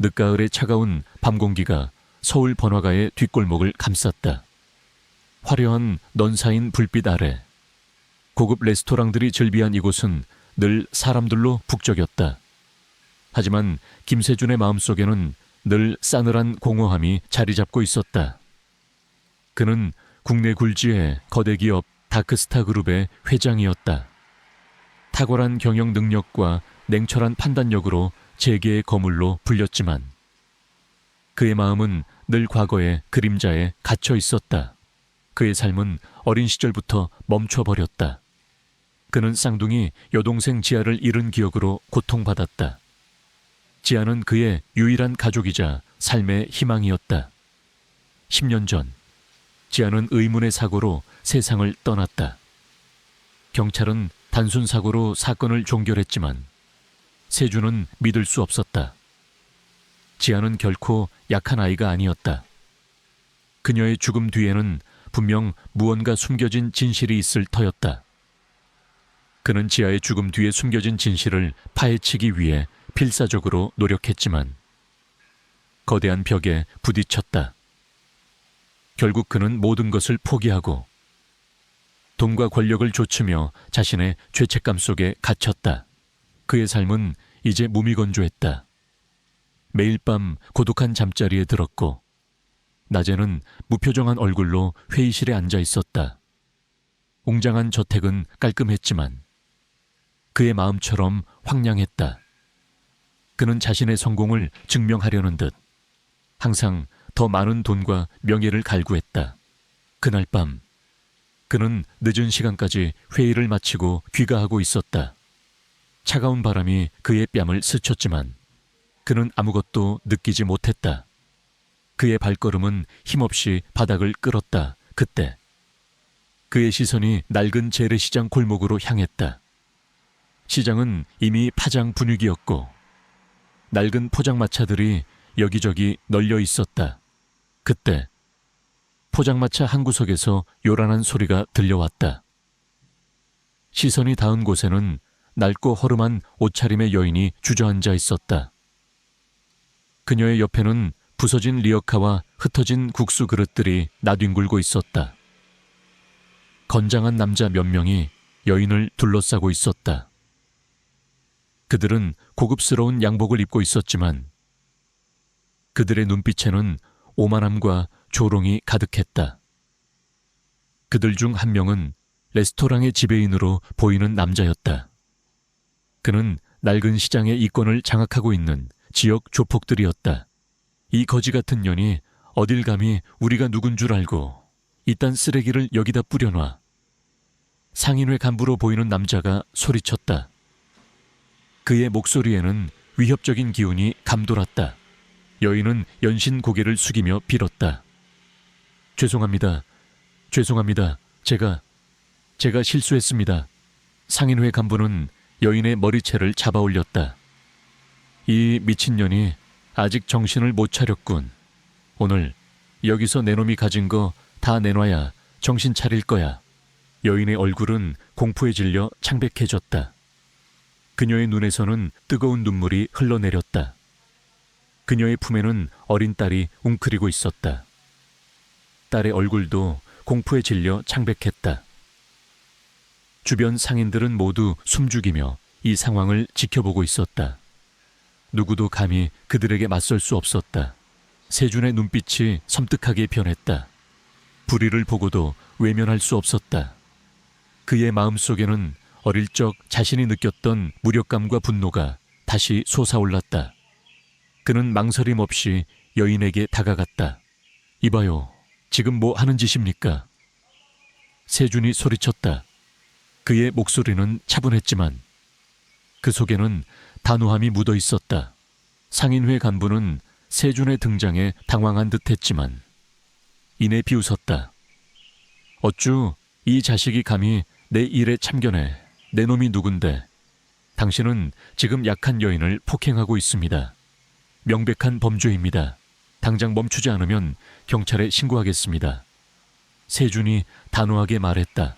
늦가을의 차가운 밤 공기가 서울 번화가의 뒷골목을 감쌌다. 화려한 넌사인 불빛 아래 고급 레스토랑들이 즐비한 이곳은 늘 사람들로 북적였다. 하지만 김세준의 마음속에는 늘 싸늘한 공허함이 자리 잡고 있었다. 그는 국내 굴지의 거대 기업 다크스타 그룹의 회장이었다. 탁월한 경영 능력과 냉철한 판단력으로 재계의 거물로 불렸지만 그의 마음은 늘 과거의 그림자에 갇혀 있었다. 그의 삶은 어린 시절부터 멈춰버렸다. 그는 쌍둥이 여동생 지아를 잃은 기억으로 고통받았다. 지아는 그의 유일한 가족이자 삶의 희망이었다. 10년 전 지아는 의문의 사고로 세상을 떠났다. 경찰은 단순 사고로 사건을 종결했지만 세준은 믿을 수 없었다. 지아는 결코 약한 아이가 아니었다. 그녀의 죽음 뒤에는 분명 무언가 숨겨진 진실이 있을 터였다. 그는 지아의 죽음 뒤에 숨겨진 진실을 파헤치기 위해 필사적으로 노력했지만 거대한 벽에 부딪혔다. 결국 그는 모든 것을 포기하고 돈과 권력을 좇으며 자신의 죄책감 속에 갇혔다. 그의 삶은 이제 무미건조했다. 매일 밤 고독한 잠자리에 들었고 낮에는 무표정한 얼굴로 회의실에 앉아 있었다. 웅장한 저택은 깔끔했지만 그의 마음처럼 황량했다. 그는 자신의 성공을 증명하려는 듯 항상 더 많은 돈과 명예를 갈구했다. 그날 밤 그는 늦은 시간까지 회의를 마치고 귀가하고 있었다. 차가운 바람이 그의 뺨을 스쳤지만 그는 아무것도 느끼지 못했다. 그의 발걸음은 힘없이 바닥을 끌었다. 그때 그의 시선이 낡은 재래시장 골목으로 향했다. 시장은 이미 파장 분위기였고 낡은 포장마차들이 여기저기 널려 있었다. 그때 포장마차 한 구석에서 요란한 소리가 들려왔다. 시선이 닿은 곳에는 낡고 허름한 옷차림의 여인이 주저앉아 있었다. 그녀의 옆에는 부서진 리어카와 흩어진 국수 그릇들이 나뒹굴고 있었다. 건장한 남자 몇 명이 여인을 둘러싸고 있었다. 그들은 고급스러운 양복을 입고 있었지만 그들의 눈빛에는 오만함과 조롱이 가득했다. 그들 중 한 명은 레스토랑의 지배인으로 보이는 남자였다. 그는 낡은 시장의 이권을 장악하고 있는 지역 조폭들이었다. 이 거지 같은 년이 어딜 감히 우리가 누군 줄 알고 이딴 쓰레기를 여기다 뿌려놔. 상인회 간부로 보이는 남자가 소리쳤다. 그의 목소리에는 위협적인 기운이 감돌았다. 여인은 연신 고개를 숙이며 빌었다. 죄송합니다. 죄송합니다. 제가 실수했습니다. 상인회 간부는 여인의 머리채를 잡아 올렸다. 이 미친년이 아직 정신을 못 차렸군. 오늘 여기서 내 놈이 가진 거 다 내놔야 정신 차릴 거야. 여인의 얼굴은 공포에 질려 창백해졌다. 그녀의 눈에서는 뜨거운 눈물이 흘러내렸다. 그녀의 품에는 어린 딸이 웅크리고 있었다. 딸의 얼굴도 공포에 질려 창백했다. 주변 상인들은 모두 숨죽이며 이 상황을 지켜보고 있었다. 누구도 감히 그들에게 맞설 수 없었다. 세준의 눈빛이 섬뜩하게 변했다. 불의를 보고도 외면할 수 없었다. 그의 마음속에는 어릴 적 자신이 느꼈던 무력감과 분노가 다시 솟아올랐다. 그는 망설임 없이 여인에게 다가갔다. 이봐요, 지금 뭐 하는 짓입니까? 세준이 소리쳤다. 그의 목소리는 차분했지만 그 속에는 단호함이 묻어 있었다. 상인회 간부는 세준의 등장에 당황한 듯했지만 이내 비웃었다. 어쭈 이 자식이 감히 내 일에 참견해. 내 놈이 누군데. 당신은 지금 약한 여인을 폭행하고 있습니다. 명백한 범죄입니다. 당장 멈추지 않으면 경찰에 신고하겠습니다. 세준이 단호하게 말했다.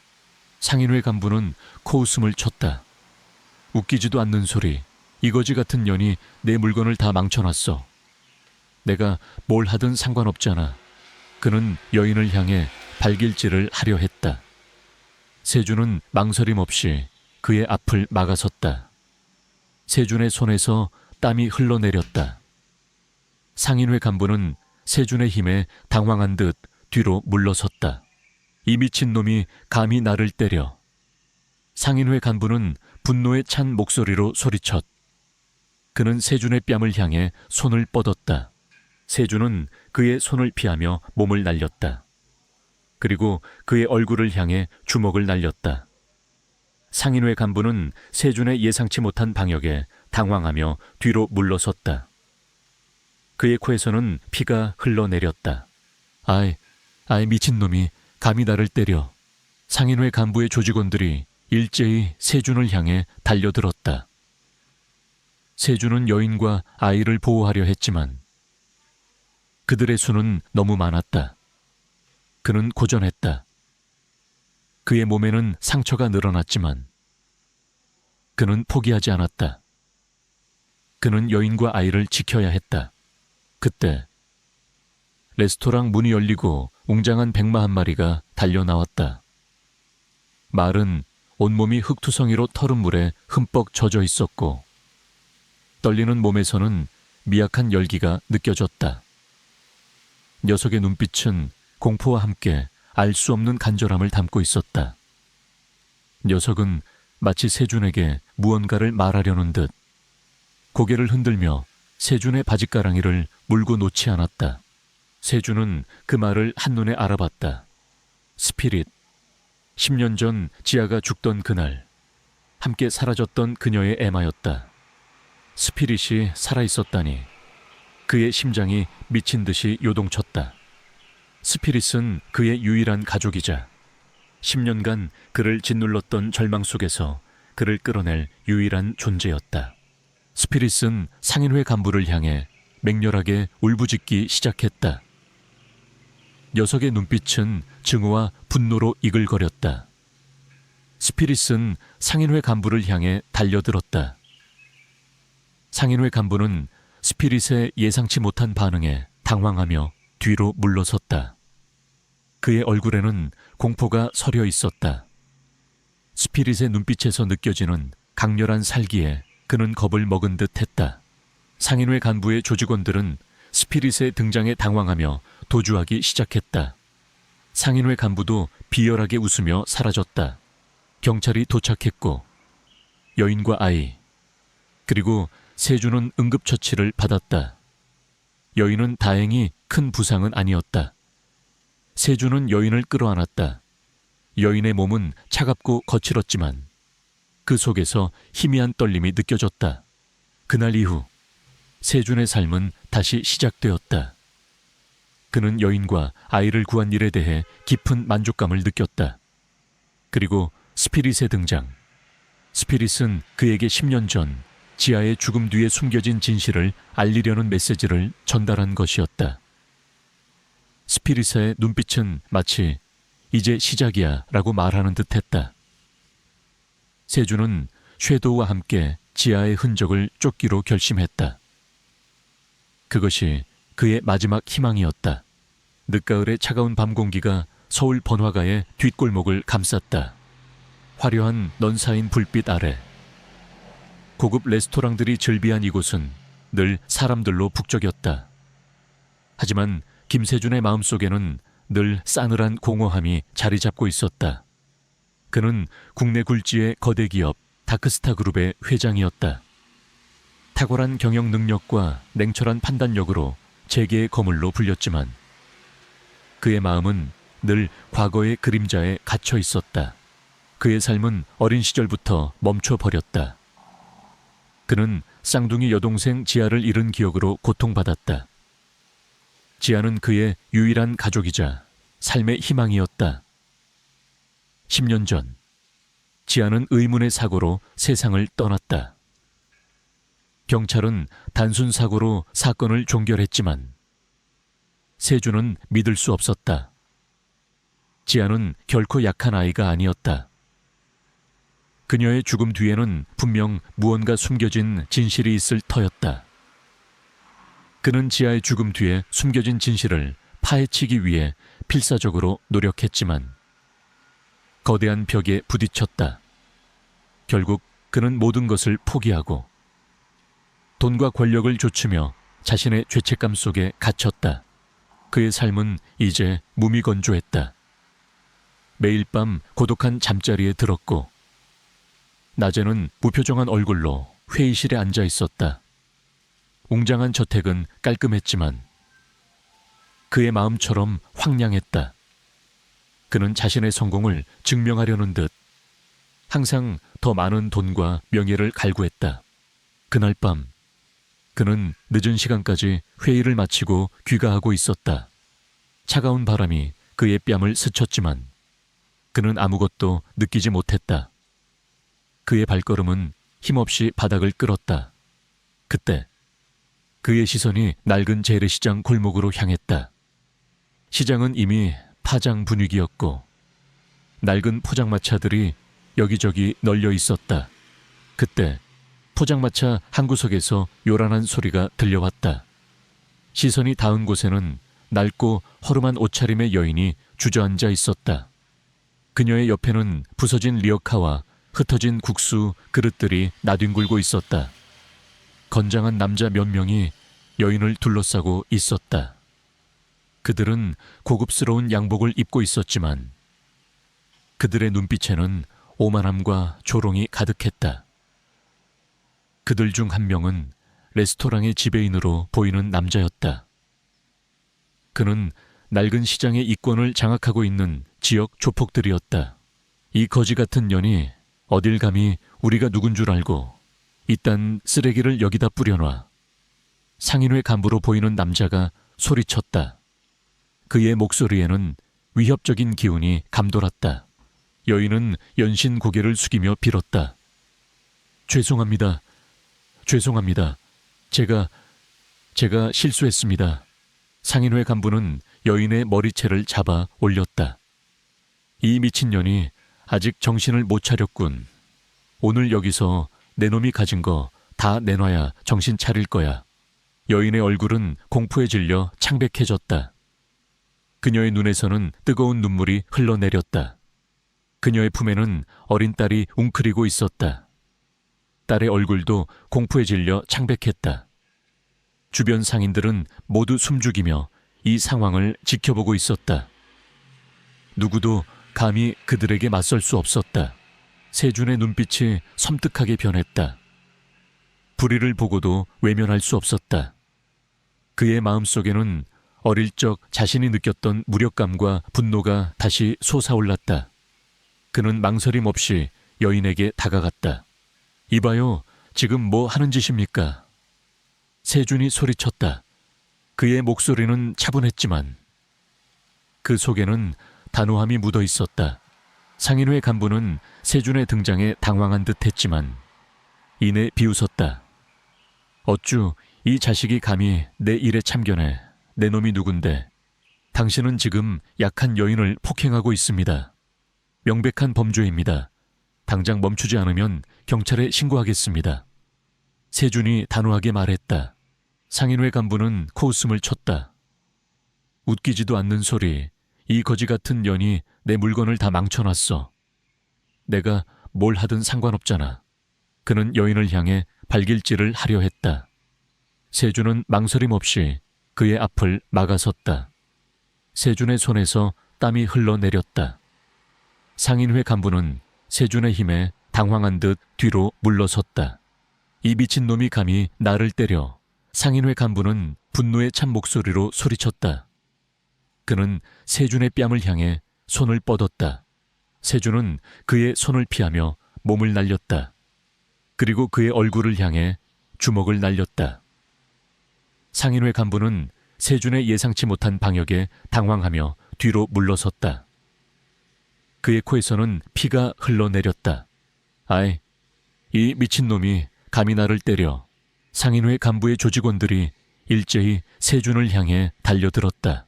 상인회 간부는 코웃음을 쳤다. 웃기지도 않는 소리. 이거지 같은 년이 내 물건을 다 망쳐놨어. 내가 뭘 하든 상관없잖아. 그는 여인을 향해 발길질을 하려 했다. 세준은 망설임 없이 그의 앞을 막아섰다. 세준의 손에서 땀이 흘러내렸다. 상인회 간부는 세준의 힘에 당황한 듯 뒤로 물러섰다. 이 미친놈이 감히 나를 때려. 상인회 간부는 분노에 찬 목소리로 소리쳤. 그는 세준의 뺨을 향해 손을 뻗었다. 세준은 그의 손을 피하며 몸을 날렸다. 그리고 그의 얼굴을 향해 주먹을 날렸다. 상인회 간부는 세준의 예상치 못한 방역에 당황하며 뒤로 물러섰다. 그의 코에서는 피가 흘러내렸다. 아이 미친놈이 감히 나를 때려. 상인회 간부의 조직원들이 일제히 세준을 향해 달려들었다. 세준은 여인과 아이를 보호하려 했지만 그들의 수는 너무 많았다. 그는 고전했다. 그의 몸에는 상처가 늘어났지만 그는 포기하지 않았다. 그는 여인과 아이를 지켜야 했다. 그때 레스토랑 문이 열리고 웅장한 백마 한 마리가 달려나왔다. 말은 온몸이 흙투성이로 터른 물에 흠뻑 젖어 있었고 떨리는 몸에서는 미약한 열기가 느껴졌다. 녀석의 눈빛은 공포와 함께 알 수 없는 간절함을 담고 있었다. 녀석은 마치 세준에게 무언가를 말하려는 듯 고개를 흔들며 세준의 바짓가랑이를 물고 놓지 않았다. 세준은 그 말을 한눈에 알아봤다. 스피릿. 10년 전 지아가 죽던 그날 함께 사라졌던 그녀의 애마였다. 스피릿이 살아있었다니 그의 심장이 미친 듯이 요동쳤다. 스피릿은 그의 유일한 가족이자 10년간 그를 짓눌렀던 절망 속에서 그를 끌어낼 유일한 존재였다. 스피릿은 상인회 간부를 향해 맹렬하게 울부짖기 시작했다. 녀석의 눈빛은 증오와 분노로 이글거렸다. 스피릿은 상인회 간부를 향해 달려들었다. 상인회 간부는 스피릿의 예상치 못한 반응에 당황하며 뒤로 물러섰다. 그의 얼굴에는 공포가 서려 있었다. 스피릿의 눈빛에서 느껴지는 강렬한 살기에 그는 겁을 먹은 듯 했다. 상인회 간부의 조직원들은 스피릿의 등장에 당황하며 도주하기 시작했다. 상인회 간부도 비열하게 웃으며 사라졌다. 경찰이 도착했고 여인과 아이 그리고 세준은 응급처치를 받았다. 여인은 다행히 큰 부상은 아니었다. 세준은 여인을 끌어안았다. 여인의 몸은 차갑고 거칠었지만 그 속에서 희미한 떨림이 느껴졌다. 그날 이후 세준의 삶은 다시 시작되었다. 그는 여인과 아이를 구한 일에 대해 깊은 만족감을 느꼈다. 그리고 스피릿의 등장. 스피릿은 그에게 10년 전 지아의 죽음 뒤에 숨겨진 진실을 알리려는 메시지를 전달한 것이었다. 스피릿의 눈빛은 마치 이제 시작이야 라고 말하는 듯했다. 세준은 섀도우와 함께 지아의 흔적을 쫓기로 결심했다. 그것이 그의 마지막 희망이었다. 늦가을의 차가운 밤 공기가 서울 번화가의 뒷골목을 감쌌다. 화려한 넌 쌓인 불빛 아래 고급 레스토랑들이 즐비한 이곳은 늘 사람들로 북적였다. 하지만 김세준의 마음속에는 늘 싸늘한 공허함이 자리 잡고 있었다. 그는 국내 굴지의 거대 기업 다크스타 그룹의 회장이었다. 탁월한 경영 능력과 냉철한 판단력으로 재계의 거물로 불렸지만 그의 마음은 늘 과거의 그림자에 갇혀 있었다. 그의 삶은 어린 시절부터 멈춰버렸다. 그는 쌍둥이 여동생 지아를 잃은 기억으로 고통받았다. 지아는 그의 유일한 가족이자 삶의 희망이었다. 10년 전 지아는 의문의 사고로 세상을 떠났다. 경찰은 단순 사고로 사건을 종결했지만 세준은 믿을 수 없었다. 지아는 결코 약한 아이가 아니었다. 그녀의 죽음 뒤에는 분명 무언가 숨겨진 진실이 있을 터였다. 그는 지아의 죽음 뒤에 숨겨진 진실을 파헤치기 위해 필사적으로 노력했지만 거대한 벽에 부딪혔다. 결국 그는 모든 것을 포기하고 돈과 권력을 좇으며 자신의 죄책감 속에 갇혔다. 그의 삶은 이제 무미건조했다. 매일 밤 고독한 잠자리에 들었고 낮에는 무표정한 얼굴로 회의실에 앉아 있었다. 웅장한 저택은 깔끔했지만 그의 마음처럼 황량했다. 그는 자신의 성공을 증명하려는 듯 항상 더 많은 돈과 명예를 갈구했다. 그날 밤 그는 늦은 시간까지 회의를 마치고 귀가하고 있었다. 차가운 바람이 그의 뺨을 스쳤지만 그는 아무것도 느끼지 못했다. 그의 발걸음은 힘없이 바닥을 끌었다. 그때 그의 시선이 낡은 재래시장 골목으로 향했다. 시장은 이미 파장 분위기였고 낡은 포장마차들이 여기저기 널려 있었다. 그때 포장마차 한 구석에서 요란한 소리가 들려왔다. 시선이 닿은 곳에는 낡고 허름한 옷차림의 여인이 주저앉아 있었다. 그녀의 옆에는 부서진 리어카와 흩어진 국수 그릇들이 나뒹굴고 있었다. 건장한 남자 몇 명이 여인을 둘러싸고 있었다. 그들은 고급스러운 양복을 입고 있었지만 그들의 눈빛에는 오만함과 조롱이 가득했다. 그들 중 한 명은 레스토랑의 지배인으로 보이는 남자였다. 그는 낡은 시장의 이권을 장악하고 있는 지역 조폭들이었다. 이 거지 같은 년이 어딜 감히 우리가 누군 줄 알고 이딴 쓰레기를 여기다 뿌려놔. 상인회 간부로 보이는 남자가 소리쳤다. 그의 목소리에는 위협적인 기운이 감돌았다. 여인은 연신 고개를 숙이며 빌었다. 죄송합니다. 죄송합니다. 제가 실수했습니다. 상인회 간부는 여인의 머리채를 잡아 올렸다. 이 미친년이 아직 정신을 못 차렸군. 오늘 여기서 내 놈이 가진 거 다 내놔야 정신 차릴 거야. 여인의 얼굴은 공포에 질려 창백해졌다. 그녀의 눈에서는 뜨거운 눈물이 흘러내렸다. 그녀의 품에는 어린 딸이 웅크리고 있었다. 딸의 얼굴도 공포에 질려 창백했다. 주변 상인들은 모두 숨죽이며 이 상황을 지켜보고 있었다. 누구도 감히 그들에게 맞설 수 없었다. 세준의 눈빛이 섬뜩하게 변했다. 불의를 보고도 외면할 수 없었다. 그의 마음속에는 어릴 적 자신이 느꼈던 무력감과 분노가 다시 솟아올랐다. 그는 망설임 없이 여인에게 다가갔다. 이봐요, 지금 뭐 하는 짓입니까? 세준이 소리쳤다. 그의 목소리는 차분했지만 그 속에는 단호함이 묻어 있었다. 상인회 간부는 세준의 등장에 당황한 듯 했지만 이내 비웃었다. 어쭈, 이 자식이 감히 내 일에 참견해. 내 놈이 누군데. 당신은 지금 약한 여인을 폭행하고 있습니다. 명백한 범죄입니다. 당장 멈추지 않으면 경찰에 신고하겠습니다. 세준이 단호하게 말했다. 상인회 간부는 코웃음을 쳤다. 웃기지도 않는 소리. 이 거지 같은 년이 내 물건을 다 망쳐놨어. 내가 뭘 하든 상관없잖아. 그는 여인을 향해 발길질을 하려 했다. 세준은 망설임 없이 그의 앞을 막아섰다. 세준의 손에서 땀이 흘러내렸다. 상인회 간부는 세준의 힘에 당황한 듯 뒤로 물러섰다. 이 미친놈이 감히 나를 때려. 상인회 간부는 분노에 찬 목소리로 소리쳤다. 그는 세준의 뺨을 향해 손을 뻗었다. 세준은 그의 손을 피하며 몸을 날렸다. 그리고 그의 얼굴을 향해 주먹을 날렸다. 상인회 간부는 세준의 예상치 못한 방역에 당황하며 뒤로 물러섰다. 그의 코에서는 피가 흘러내렸다. 아이, 이 미친놈이 감히 나를 때려. 상인회 간부의 조직원들이 일제히 세준을 향해 달려들었다.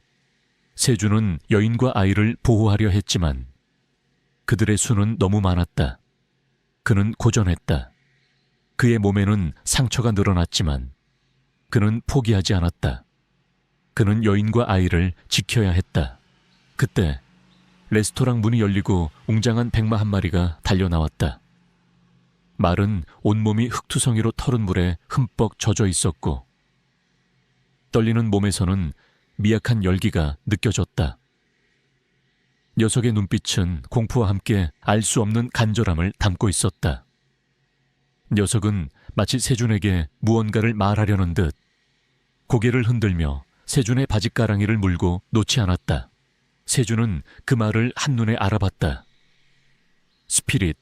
세준은 여인과 아이를 보호하려 했지만 그들의 수는 너무 많았다. 그는 고전했다. 그의 몸에는 상처가 늘어났지만 그는 포기하지 않았다. 그는 여인과 아이를 지켜야 했다. 그때 레스토랑 문이 열리고 웅장한 백마 한 마리가 달려나왔다. 말은 온몸이 흙투성이로 털은 물에 흠뻑 젖어 있었고 떨리는 몸에서는 미약한 열기가 느껴졌다. 녀석의 눈빛은 공포와 함께 알 수 없는 간절함을 담고 있었다. 녀석은 마치 세준에게 무언가를 말하려는 듯 고개를 흔들며 세준의 바짓가랑이를 물고 놓지 않았다. 세준은 그 말을 한눈에 알아봤다. 스피릿.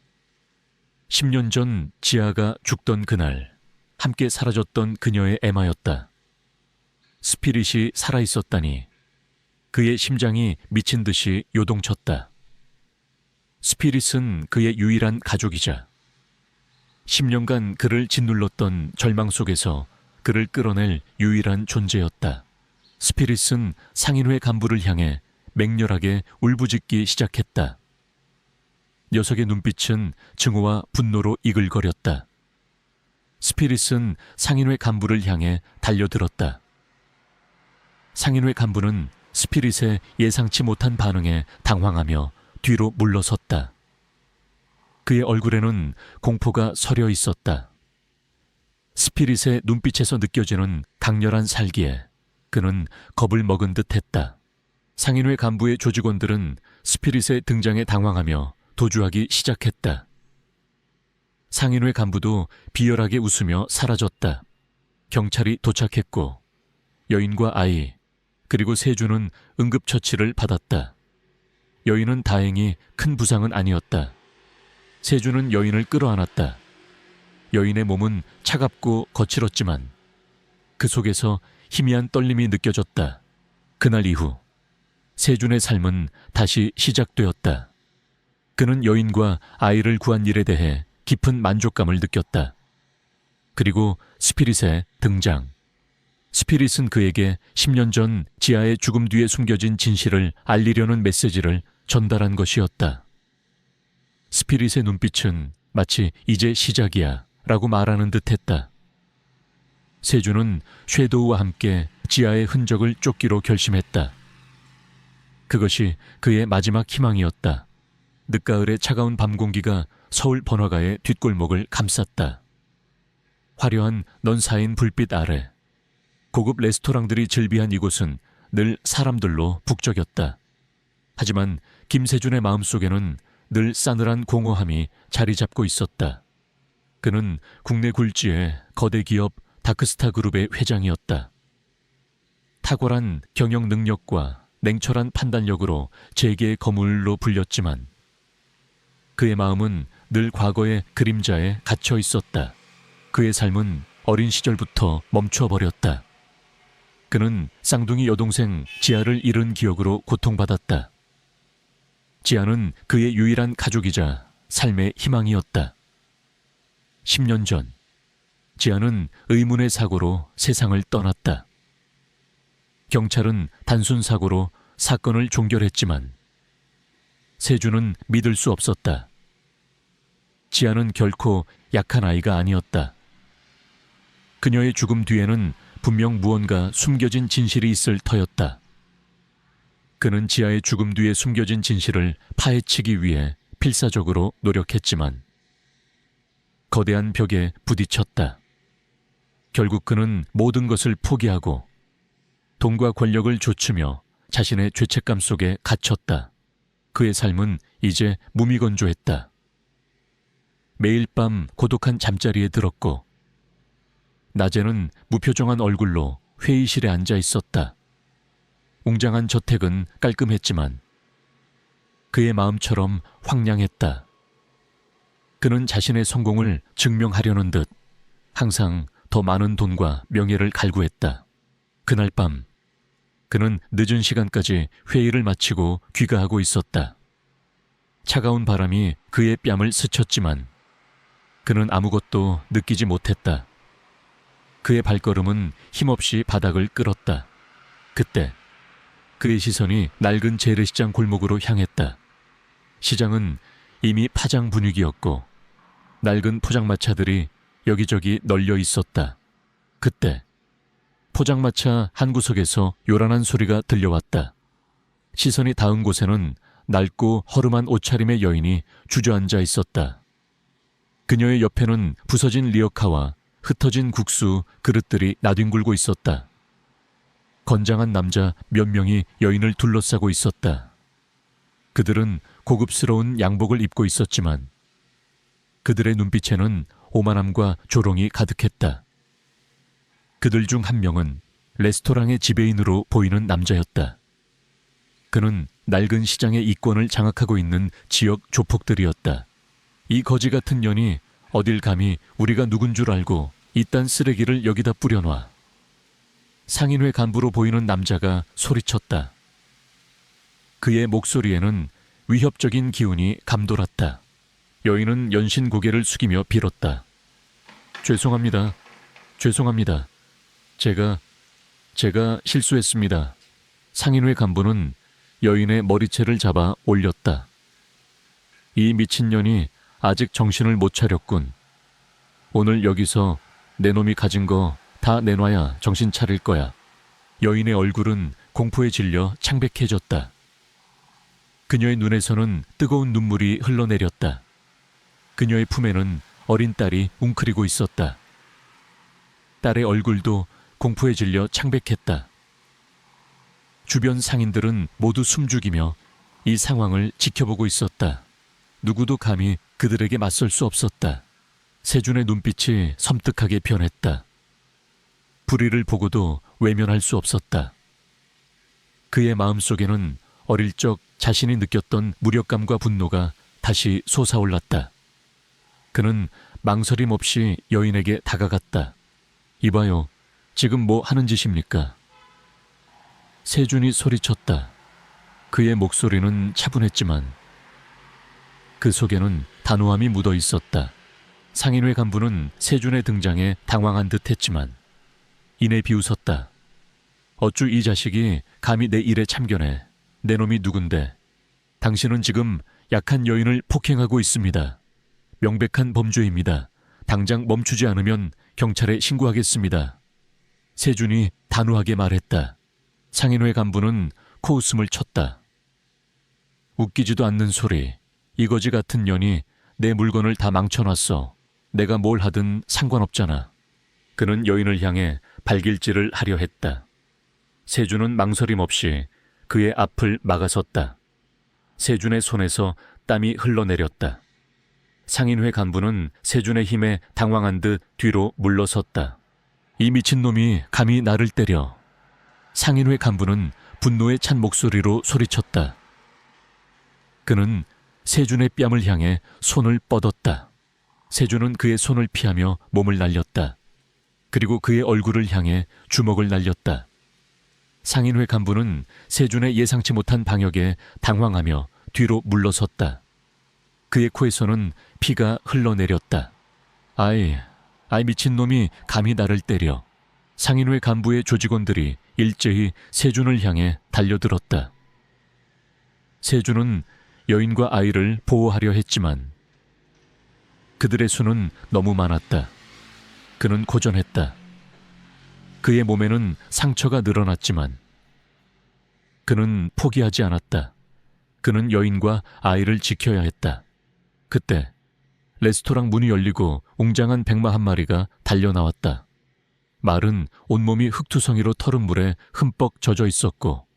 10년 전 지아가 죽던 그날 함께 사라졌던 그녀의 애마였다. 스피릿이 살아있었다니 그의 심장이 미친 듯이 요동쳤다. 스피릿은 그의 유일한 가족이자 10년간 그를 짓눌렀던 절망 속에서 그를 끌어낼 유일한 존재였다. 스피릿은 상인회 간부를 향해 맹렬하게 울부짖기 시작했다. 녀석의 눈빛은 증오와 분노로 이글거렸다. 스피릿은 상인회 간부를 향해 달려들었다. 상인회 간부는 스피릿의 예상치 못한 반응에 당황하며 뒤로 물러섰다. 그의 얼굴에는 공포가 서려 있었다. 스피릿의 눈빛에서 느껴지는 강렬한 살기에 그는 겁을 먹은 듯했다. 상인회 간부의 조직원들은 스피릿의 등장에 당황하며 도주하기 시작했다. 상인회 간부도 비열하게 웃으며 사라졌다. 경찰이 도착했고 여인과 아이 그리고 세준은 응급처치를 받았다. 여인은 다행히 큰 부상은 아니었다. 세준은 여인을 끌어안았다. 여인의 몸은 차갑고 거칠었지만 그 속에서 희미한 떨림이 느껴졌다. 그날 이후 세준의 삶은 다시 시작되었다. 그는 여인과 아이를 구한 일에 대해 깊은 만족감을 느꼈다. 그리고 스피릿의 등장. 스피릿은 그에게 10년 전 지아의 죽음 뒤에 숨겨진 진실을 알리려는 메시지를 전달한 것이었다. 스피릿의 눈빛은 마치 이제 시작이야 라고 말하는 듯했다. 세준은 섀도우와 함께 지아의 흔적을 쫓기로 결심했다. 그것이 그의 마지막 희망이었다. 늦가을의 차가운 밤 공기가 서울 번화가의 뒷골목을 감쌌다. 화려한 넌 쌓인 불빛 아래 고급 레스토랑들이 즐비한 이곳은 늘 사람들로 북적였다. 하지만 김세준의 마음속에는 늘 싸늘한 공허함이 자리 잡고 있었다. 그는 국내 굴지의 거대 기업 다크스타 그룹의 회장이었다. 탁월한 경영 능력과 냉철한 판단력으로 재계의 거물로 불렸지만 그의 마음은 늘 과거의 그림자에 갇혀 있었다. 그의 삶은 어린 시절부터 멈춰버렸다. 그는 쌍둥이 여동생 지아를 잃은 기억으로 고통받았다. 지아는 그의 유일한 가족이자 삶의 희망이었다. 10년 전 지아는 의문의 사고로 세상을 떠났다. 경찰은 단순 사고로 사건을 종결했지만 세준은 믿을 수 없었다. 지아는 결코 약한 아이가 아니었다. 그녀의 죽음 뒤에는 분명 무언가 숨겨진 진실이 있을 터였다. 그는 지아의 죽음 뒤에 숨겨진 진실을 파헤치기 위해 필사적으로 노력했지만 거대한 벽에 부딪혔다. 결국 그는 모든 것을 포기하고 돈과 권력을 좇으며 자신의 죄책감 속에 갇혔다. 그의 삶은 이제 무미건조했다. 매일 밤 고독한 잠자리에 들었고 낮에는 무표정한 얼굴로 회의실에 앉아 있었다. 웅장한 저택은 깔끔했지만 그의 마음처럼 황량했다. 그는 자신의 성공을 증명하려는 듯 항상 더 많은 돈과 명예를 갈구했다. 그날 밤 그는 늦은 시간까지 회의를 마치고 귀가하고 있었다. 차가운 바람이 그의 뺨을 스쳤지만 그는 아무것도 느끼지 못했다. 그의 발걸음은 힘없이 바닥을 끌었다. 그때 그의 시선이 낡은 재래시장 골목으로 향했다. 시장은 이미 파장 분위기였고 낡은 포장마차들이 여기저기 널려 있었다. 그때 포장마차 한 구석에서 요란한 소리가 들려왔다. 시선이 닿은 곳에는 낡고 허름한 옷차림의 여인이 주저앉아 있었다. 그녀의 옆에는 부서진 리어카와 흩어진 국수 그릇들이 나뒹굴고 있었다. 건장한 남자 몇 명이 여인을 둘러싸고 있었다. 그들은 고급스러운 양복을 입고 있었지만 그들의 눈빛에는 오만함과 조롱이 가득했다. 그들 중 한 명은 레스토랑의 지배인으로 보이는 남자였다. 그는 낡은 시장의 이권을 장악하고 있는 지역 조폭들이었다. 이 거지 같은 년이 어딜 감히 우리가 누군 줄 알고 이딴 쓰레기를 여기다 뿌려놔. 상인회 간부로 보이는 남자가 소리쳤다. 그의 목소리에는 위협적인 기운이 감돌았다. 여인은 연신 고개를 숙이며 빌었다. 죄송합니다. 죄송합니다. 제가 실수했습니다. 상인회 간부는 여인의 머리채를 잡아 올렸다. 이 미친년이 아직 정신을 못 차렸군. 오늘 여기서 내 놈이 가진 거 다 내놔야 정신 차릴 거야. 여인의 얼굴은 공포에 질려 창백해졌다. 그녀의 눈에서는 뜨거운 눈물이 흘러내렸다. 그녀의 품에는 어린 딸이 웅크리고 있었다. 딸의 얼굴도 공포에 질려 창백했다. 주변 상인들은 모두 숨죽이며 이 상황을 지켜보고 있었다. 누구도 감히 그들에게 맞설 수 없었다. 세준의 눈빛이 섬뜩하게 변했다. 불의를 보고도 외면할 수 없었다. 그의 마음속에는 어릴 적 자신이 느꼈던 무력감과 분노가 다시 솟아올랐다. 그는 망설임 없이 여인에게 다가갔다. 이봐요, 지금 뭐 하는 짓입니까? 세준이 소리쳤다. 그의 목소리는 차분했지만 그 속에는 단호함이 묻어 있었다. 상인회 간부는 세준의 등장에 당황한 듯 했지만 이내 비웃었다. 어쭈 이 자식이 감히 내 일에 참견해. 내 놈이 누군데. 당신은 지금 약한 여인을 폭행하고 있습니다. 명백한 범죄입니다. 당장 멈추지 않으면 경찰에 신고하겠습니다. 세준이 단호하게 말했다. 상인회 간부는 코웃음을 쳤다. 웃기지도 않는 소리. 이거지 같은 년이 내 물건을 다 망쳐놨어. 내가 뭘 하든 상관없잖아. 그는 여인을 향해 발길질을 하려 했다. 세준은 망설임 없이 그의 앞을 막아섰다. 세준의 손에서 땀이 흘러내렸다. 상인회 간부는 세준의 힘에 당황한 듯 뒤로 물러섰다. 이 미친놈이 감히 나를 때려. 상인회 간부는 분노에 찬 목소리로 소리쳤다. 그는 세준의 뺨을 향해 손을 뻗었다. 세준은 그의 손을 피하며 몸을 날렸다. 그리고 그의 얼굴을 향해 주먹을 날렸다. 상인회 간부는 세준의 예상치 못한 방역에 당황하며 뒤로 물러섰다. 그의 코에서는 피가 흘러내렸다. 아이 미친놈이 감히 나를 때려. 상인회 간부의 조직원들이 일제히 세준을 향해 달려들었다. 세준은 여인과 아이를 보호하려 했지만 그들의 수는 너무 많았다. 그는 고전했다. 그의 몸에는 상처가 늘어났지만 그는 포기하지 않았다. 그는 여인과 아이를 지켜야 했다. 그때 레스토랑 문이 열리고 웅장한 백마 한 마리가 달려나왔다. 말은 온몸이 흙투성이로 털은 물에 흠뻑 젖어 있었고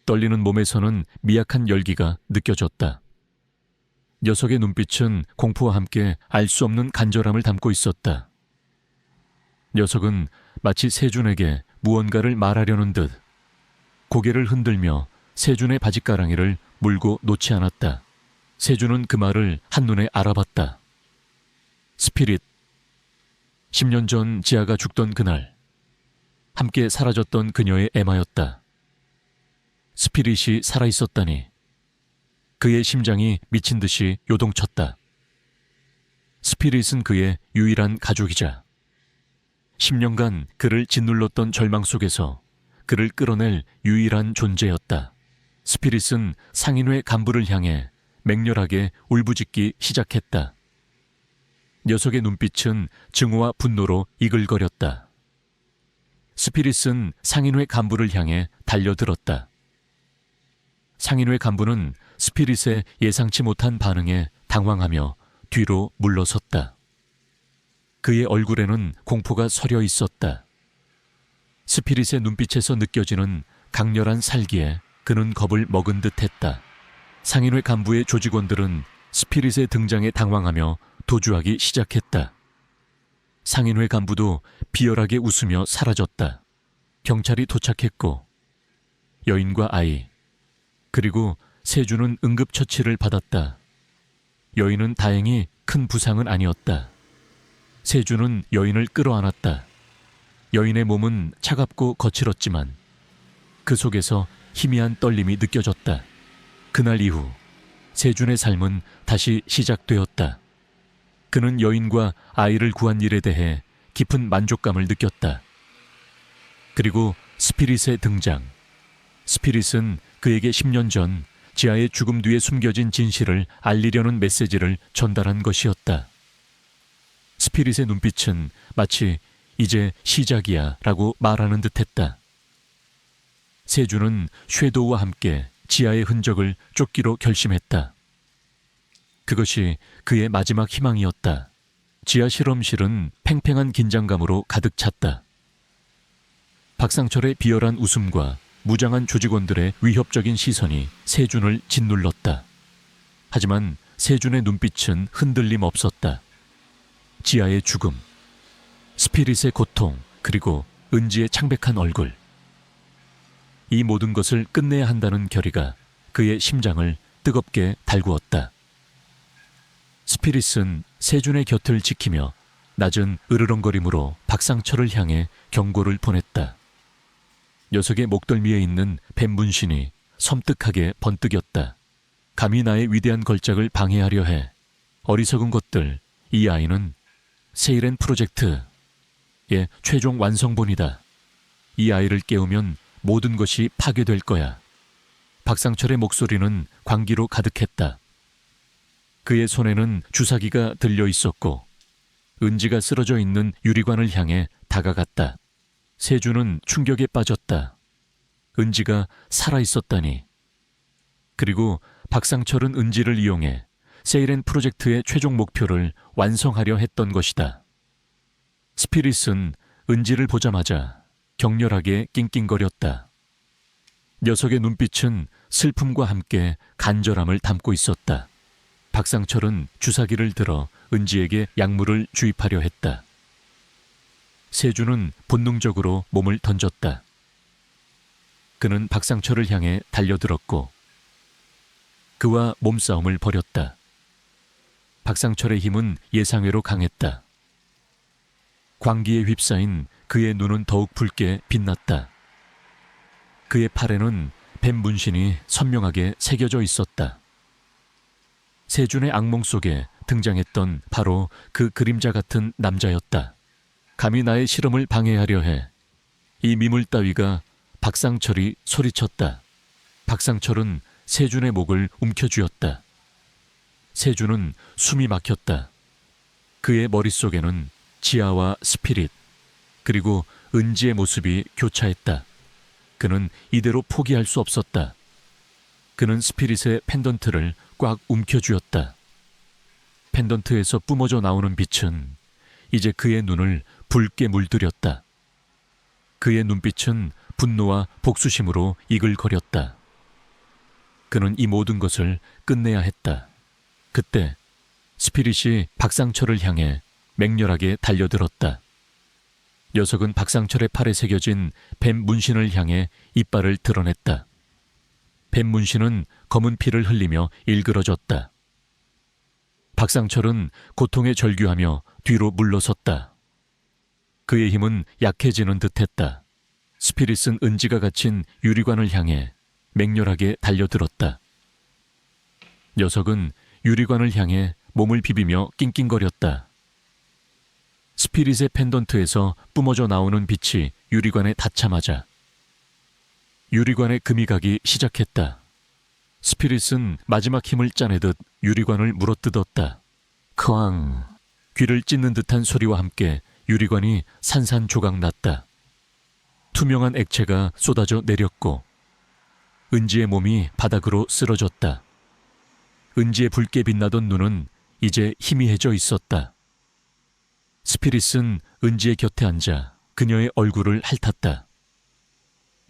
떨리는 몸에서는 미약한 열기가 느껴졌다. 녀석의 눈빛은 공포와 함께 알 수 없는 간절함을 담고 있었다. 녀석은 마치 세준에게 무언가를 말하려는 듯 고개를 흔들며 세준의 바짓가랑이를 물고 놓지 않았다. 세준은 그 말을 한눈에 알아봤다. 스피릿. 10년 전 지아가 죽던 그날 함께 사라졌던 그녀의 애마였다. 스피릿이 살아있었다니. 그의 심장이 미친 듯이 요동쳤다. 스피릿은 그의 유일한 가족이자 10년간 그를 짓눌렀던 절망 속에서 그를 끌어낼 유일한 존재였다. 스피릿은 상인회 간부를 향해 맹렬하게 울부짖기 시작했다. 녀석의 눈빛은 증오와 분노로 이글거렸다. 스피릿은 상인회 간부를 향해 달려들었다. 상인회 간부는 스피릿의 예상치 못한 반응에 당황하며 뒤로 물러섰다. 그의 얼굴에는 공포가 서려 있었다. 스피릿의 눈빛에서 느껴지는 강렬한 살기에 그는 겁을 먹은 듯했다. 상인회 간부의 조직원들은 스피릿의 등장에 당황하며 도주하기 시작했다. 상인회 간부도 비열하게 웃으며 사라졌다. 경찰이 도착했고 여인과 아이, 그리고 세주는 응급처치를 받았다. 여인은 다행히 큰 부상은 아니었다. 세주는 여인을 끌어안았다. 여인의 몸은 차갑고 거칠었지만 그 속에서 희미한 떨림이 느껴졌다. 그날 이후 세준의 삶은 다시 시작되었다. 그는 여인과 아이를 구한 일에 대해 깊은 만족감을 느꼈다. 그리고 스피릿의 등장. 스피릿은 그에게 10년 전 지아의 죽음 뒤에 숨겨진 진실을 알리려는 메시지를 전달한 것이었다. 스피릿의 눈빛은 마치 이제 시작이야 라고 말하는 듯했다. 세주는 섀도우와 함께 지아의 흔적을 쫓기로 결심했다. 그것이 그의 마지막 희망이었다. 지하 실험실은 팽팽한 긴장감으로 가득 찼다. 박상철의 비열한 웃음과 무장한 조직원들의 위협적인 시선이 세준을 짓눌렀다. 하지만 세준의 눈빛은 흔들림 없었다. 지아의 죽음, 스피릿의 고통, 그리고 은지의 창백한 얼굴. 이 모든 것을 끝내야 한다는 결의가 그의 심장을 뜨겁게 달구었다. 스피릿은 세준의 곁을 지키며 낮은 으르렁거림으로 박상철을 향해 경고를 보냈다. 녀석의 목덜미에 있는 뱀 문신이 섬뜩하게 번뜩였다. 감히 나의 위대한 걸작을 방해하려 해. 어리석은 것들, 이 아이는 세이렌 프로젝트의 최종 완성본이다. 이 아이를 깨우면 모든 것이 파괴될 거야. 박상철의 목소리는 광기로 가득했다. 그의 손에는 주사기가 들려 있었고 은지가 쓰러져 있는 유리관을 향해 다가갔다. 세주는 충격에 빠졌다. 은지가 살아있었다니. 그리고 박상철은 은지를 이용해 세이렌 프로젝트의 최종 목표를 완성하려 했던 것이다. 스피릿은 은지를 보자마자 격렬하게 낑낑거렸다. 녀석의 눈빛은 슬픔과 함께 간절함을 담고 있었다. 박상철은 주사기를 들어 은지에게 약물을 주입하려 했다. 세주는 본능적으로 몸을 던졌다. 그는 박상철을 향해 달려들었고 그와 몸싸움을 벌였다. 박상철의 힘은 예상외로 강했다. 광기에 휩싸인 그의 눈은 더욱 붉게 빛났다. 그의 팔에는 뱀 문신이 선명하게 새겨져 있었다. 세준의 악몽 속에 등장했던 바로 그 그림자 같은 남자였다. 감히 나의 실험을 방해하려 해. 이 미물 따위가. 박상철이 소리쳤다. 박상철은 세준의 목을 움켜쥐었다. 세준은 숨이 막혔다. 그의 머릿속에는 지아와 스피릿, 그리고 은지의 모습이 교차했다. 그는 이대로 포기할 수 없었다. 그는 스피릿의 펜던트를 꽉 움켜쥐었다. 펜던트에서 뿜어져 나오는 빛은 이제 그의 눈을 붉게 물들였다. 그의 눈빛은 분노와 복수심으로 이글거렸다. 그는 이 모든 것을 끝내야 했다. 그때 스피릿이 박상철을 향해 맹렬하게 달려들었다. 녀석은 박상철의 팔에 새겨진 뱀 문신을 향해 이빨을 드러냈다. 뱀 문신은 검은 피를 흘리며 일그러졌다. 박상철은 고통에 절규하며 뒤로 물러섰다. 그의 힘은 약해지는 듯했다. 스피릿은 은지가 갇힌 유리관을 향해 맹렬하게 달려들었다. 녀석은 유리관을 향해 몸을 비비며 낑낑거렸다. 스피릿의 펜던트에서 뿜어져 나오는 빛이 유리관에 닿자마자 유리관의 금이 가기 시작했다. 스피릿은 마지막 힘을 짜내듯 유리관을 물어뜯었다. 크앙! 귀를 찢는 듯한 소리와 함께 유리관이 산산조각 났다. 투명한 액체가 쏟아져 내렸고 은지의 몸이 바닥으로 쓰러졌다. 은지의 붉게 빛나던 눈은 이제 희미해져 있었다. 스피릿은 은지의 곁에 앉아 그녀의 얼굴을 핥았다.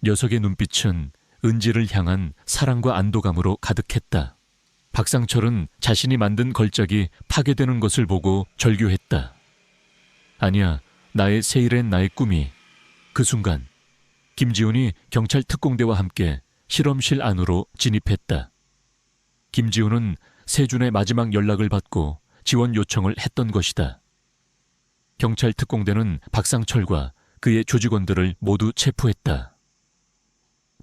녀석의 눈빛은 은지를 향한 사랑과 안도감으로 가득했다. 박상철은 자신이 만든 걸작이 파괴되는 것을 보고 절규했다. 아니야, 나의 세일엔 나의 꿈이. 그 순간 김지훈이 경찰 특공대와 함께 실험실 안으로 진입했다. 김지훈은 세준의 마지막 연락을 받고 지원 요청을 했던 것이다. 경찰 특공대는 박상철과 그의 조직원들을 모두 체포했다.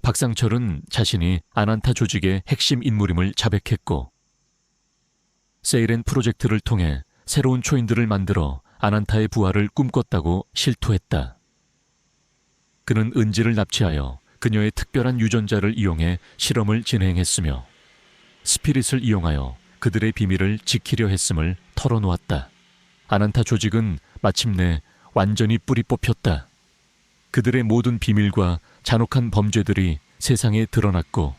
박상철은 자신이 아난타 조직의 핵심 인물임을 자백했고 세이렌 프로젝트를 통해 새로운 초인들을 만들어 아난타의 부활을 꿈꿨다고 실토했다. 그는 은지를 납치하여 그녀의 특별한 유전자를 이용해 실험을 진행했으며 스피릿을 이용하여 그들의 비밀을 지키려 했음을 털어놓았다. 아난타 조직은 마침내 완전히 뿌리 뽑혔다. 그들의 모든 비밀과 잔혹한 범죄들이 세상에 드러났고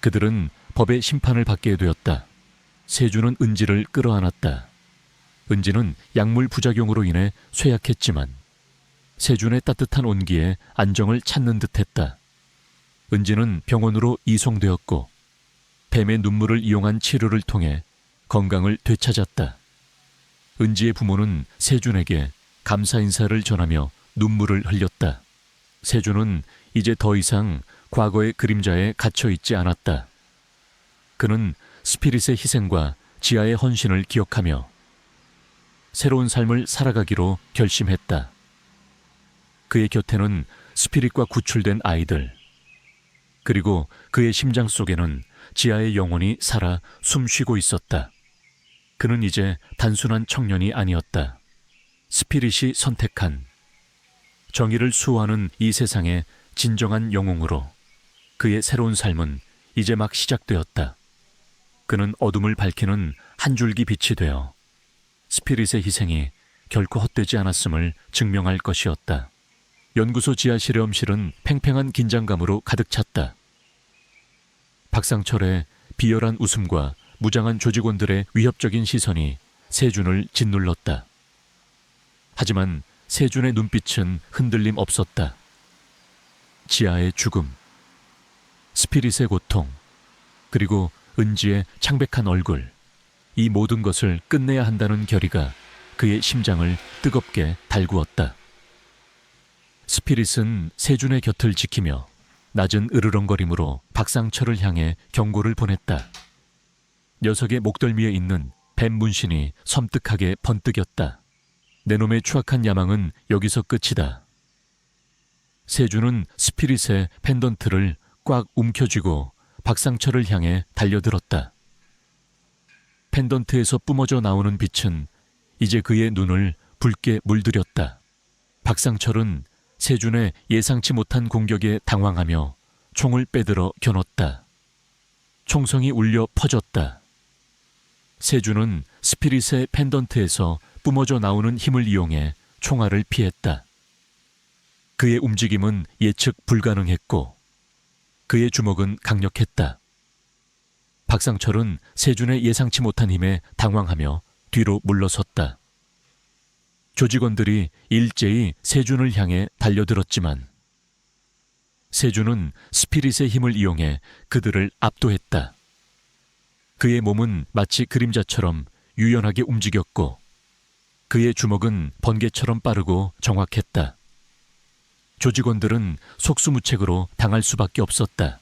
그들은 법의 심판을 받게 되었다. 세준은 은지를 끌어안았다. 은지는 약물 부작용으로 인해 쇠약했지만 세준의 따뜻한 온기에 안정을 찾는 듯했다. 은지는 병원으로 이송되었고 뱀의 눈물을 이용한 치료를 통해 건강을 되찾았다. 은지의 부모는 세준에게 감사 인사를 전하며 눈물을 흘렸다. 세준은 이제 더 이상 과거의 그림자에 갇혀 있지 않았다. 그는 스피릿의 희생과 지아의 헌신을 기억하며 새로운 삶을 살아가기로 결심했다. 그의 곁에는 스피릿과 구출된 아이들, 그리고 그의 심장 속에는 지아의 영혼이 살아 숨쉬고 있었다. 그는 이제 단순한 청년이 아니었다. 스피릿이 선택한 정의를 수호하는 이 세상의 진정한 영웅으로 그의 새로운 삶은 이제 막 시작되었다. 그는 어둠을 밝히는 한 줄기 빛이 되어 스피릿의 희생이 결코 헛되지 않았음을 증명할 것이었다. 연구소 지하 실험실은 팽팽한 긴장감으로 가득 찼다. 박상철의 비열한 웃음과 무장한 조직원들의 위협적인 시선이 세준을 짓눌렀다. 하지만 세준의 눈빛은 흔들림 없었다. 지아의 죽음, 스피릿의 고통, 그리고 은지의 창백한 얼굴, 이 모든 것을 끝내야 한다는 결의가 그의 심장을 뜨겁게 달구었다. 스피릿은 세준의 곁을 지키며 낮은 으르렁거림으로 박상철을 향해 경고를 보냈다. 녀석의 목덜미에 있는 뱀 문신이 섬뜩하게 번뜩였다. 내 놈의 추악한 야망은 여기서 끝이다. 세준은 스피릿의 펜던트를 꽉 움켜쥐고 박상철을 향해 달려들었다. 펜던트에서 뿜어져 나오는 빛은 이제 그의 눈을 붉게 물들였다. 박상철은 세준의 예상치 못한 공격에 당황하며 총을 빼들어 겨눴다. 총성이 울려 퍼졌다. 세준은 스피릿의 펜던트에서 뿜어져 나오는 힘을 이용해 총알을 피했다. 그의 움직임은 예측 불가능했고 그의 주먹은 강력했다. 박상철은 세준의 예상치 못한 힘에 당황하며 뒤로 물러섰다. 조직원들이 일제히 세준을 향해 달려들었지만 세준은 스피릿의 힘을 이용해 그들을 압도했다. 그의 몸은 마치 그림자처럼 유연하게 움직였고 그의 주먹은 번개처럼 빠르고 정확했다. 조직원들은 속수무책으로 당할 수밖에 없었다.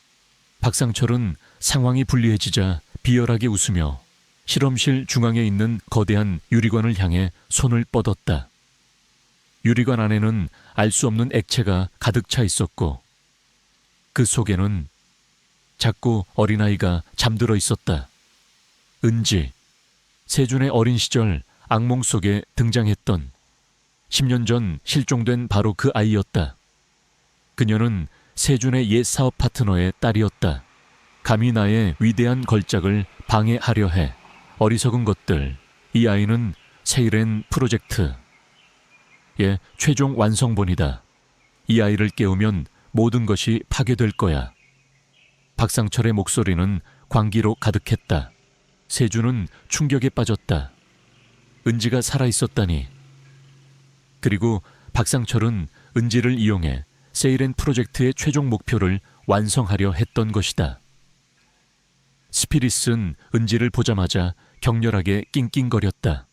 박상철은 상황이 불리해지자 비열하게 웃으며 실험실 중앙에 있는 거대한 유리관을 향해 손을 뻗었다. 유리관 안에는 알 수 없는 액체가 가득 차 있었고 그 속에는 작고 어린아이가 잠들어 있었다. 은지, 세준의 어린 시절 악몽 속에 등장했던 10년 전 실종된 바로 그 아이였다. 그녀는 세준의 옛 사업 파트너의 딸이었다. 감히 나의 위대한 걸작을 방해하려 해. 어리석은 것들. 이 아이는 세이렌 프로젝트의 최종 완성본이다. 이 아이를 깨우면 모든 것이 파괴될 거야. 박상철의 목소리는 광기로 가득했다. 세주는 충격에 빠졌다. 은지가 살아있었다니. 그리고 박상철은 은지를 이용해 세이렌 프로젝트의 최종 목표를 완성하려 했던 것이다. 스피릿은 은지를 보자마자 격렬하게 낑낑거렸다.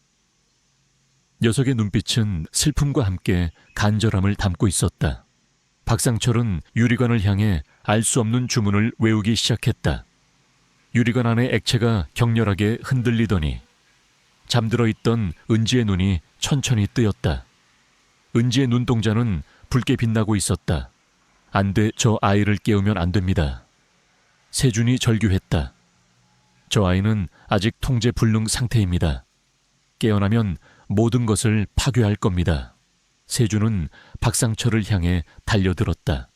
녀석의 눈빛은 슬픔과 함께 간절함을 담고 있었다. 박상철은 유리관을 향해 알 수 없는 주문을 외우기 시작했다. 유리관 안의 액체가 격렬하게 흔들리더니 잠들어 있던 은지의 눈이 천천히 뜨였다. 은지의 눈동자는 붉게 빛나고 있었다. 안 돼, 저 아이를 깨우면 안 됩니다. 세준이 절규했다. 저 아이는 아직 통제 불능 상태입니다. 깨어나면 모든 것을 파괴할 겁니다. 세준은 박상철을 향해 달려들었다.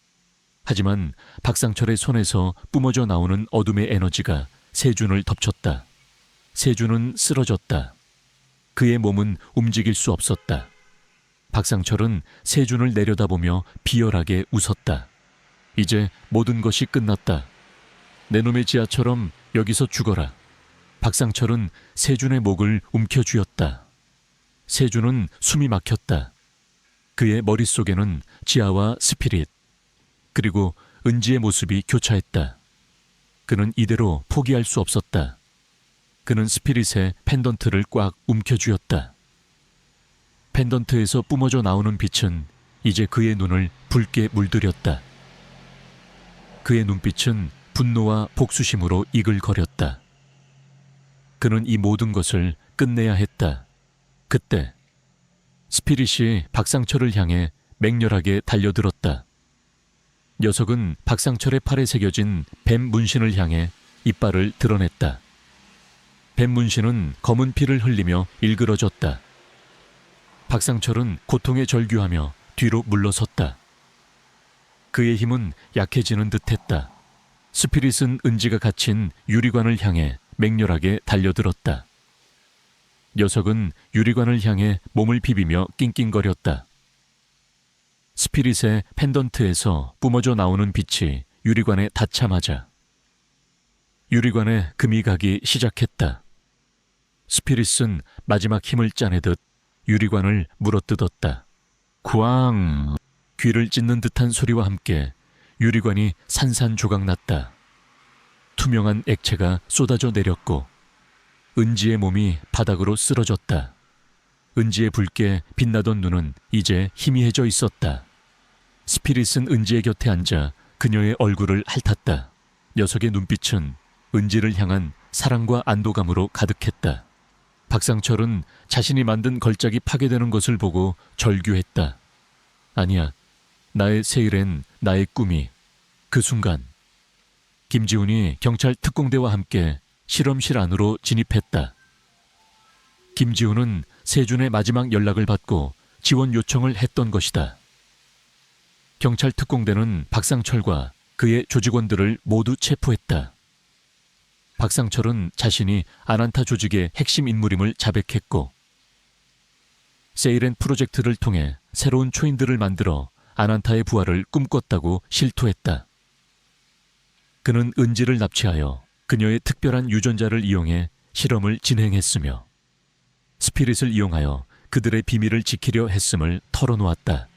하지만 박상철의 손에서 뿜어져 나오는 어둠의 에너지가 세준을 덮쳤다. 세준은 쓰러졌다. 그의 몸은 움직일 수 없었다. 박상철은 세준을 내려다보며 비열하게 웃었다. 이제 모든 것이 끝났다. 내 놈의 지하처럼 여기서 죽어라. 박상철은 세준의 목을 움켜쥐었다. 세준은 숨이 막혔다. 그의 머릿속에는 지하와 스피릿, 그리고 은지의 모습이 교차했다. 그는 이대로 포기할 수 없었다. 그는 스피릿의 펜던트를 꽉 움켜쥐었다. 펜던트에서 뿜어져 나오는 빛은 이제 그의 눈을 붉게 물들였다. 그의 눈빛은 분노와 복수심으로 이글거렸다. 그는 이 모든 것을 끝내야 했다. 그때 스피릿이 박상철을 향해 맹렬하게 달려들었다. 녀석은 박상철의 팔에 새겨진 뱀 문신을 향해 이빨을 드러냈다. 뱀 문신은 검은 피를 흘리며 일그러졌다. 박상철은 고통에 절규하며 뒤로 물러섰다. 그의 힘은 약해지는 듯했다. 스피릿은 은지가 갇힌 유리관을 향해 맹렬하게 달려들었다. 녀석은 유리관을 향해 몸을 비비며 낑낑거렸다. 스피릿의 펜던트에서 뿜어져 나오는 빛이 유리관에 닿자마자 유리관에 금이 가기 시작했다. 스피릿은 마지막 힘을 짜내듯 유리관을 물어뜯었다. 구앙! 귀를 찢는 듯한 소리와 함께 유리관이 산산조각났다. 투명한 액체가 쏟아져 내렸고 은지의 몸이 바닥으로 쓰러졌다. 은지의 붉게 빛나던 눈은 이제 희미해져 있었다. 스피릿은 은지의 곁에 앉아 그녀의 얼굴을 핥았다. 녀석의 눈빛은 은지를 향한 사랑과 안도감으로 가득했다. 박상철은 자신이 만든 걸작이 파괴되는 것을 보고 절규했다. 아니야, 나의 세일엔 나의 꿈이. 그 순간 김지훈이 경찰 특공대와 함께 실험실 안으로 진입했다. 김지훈은 세준의 마지막 연락을 받고 지원 요청을 했던 것이다. 경찰 특공대는 박상철과 그의 조직원들을 모두 체포했다. 박상철은 자신이 아난타 조직의 핵심 인물임을 자백했고 세이렌 프로젝트를 통해 새로운 초인들을 만들어 아난타의 부활을 꿈꿨다고 실토했다. 그는 은지를 납치하여 그녀의 특별한 유전자를 이용해 실험을 진행했으며 스피릿을 이용하여 그들의 비밀을 지키려 했음을 털어놓았다.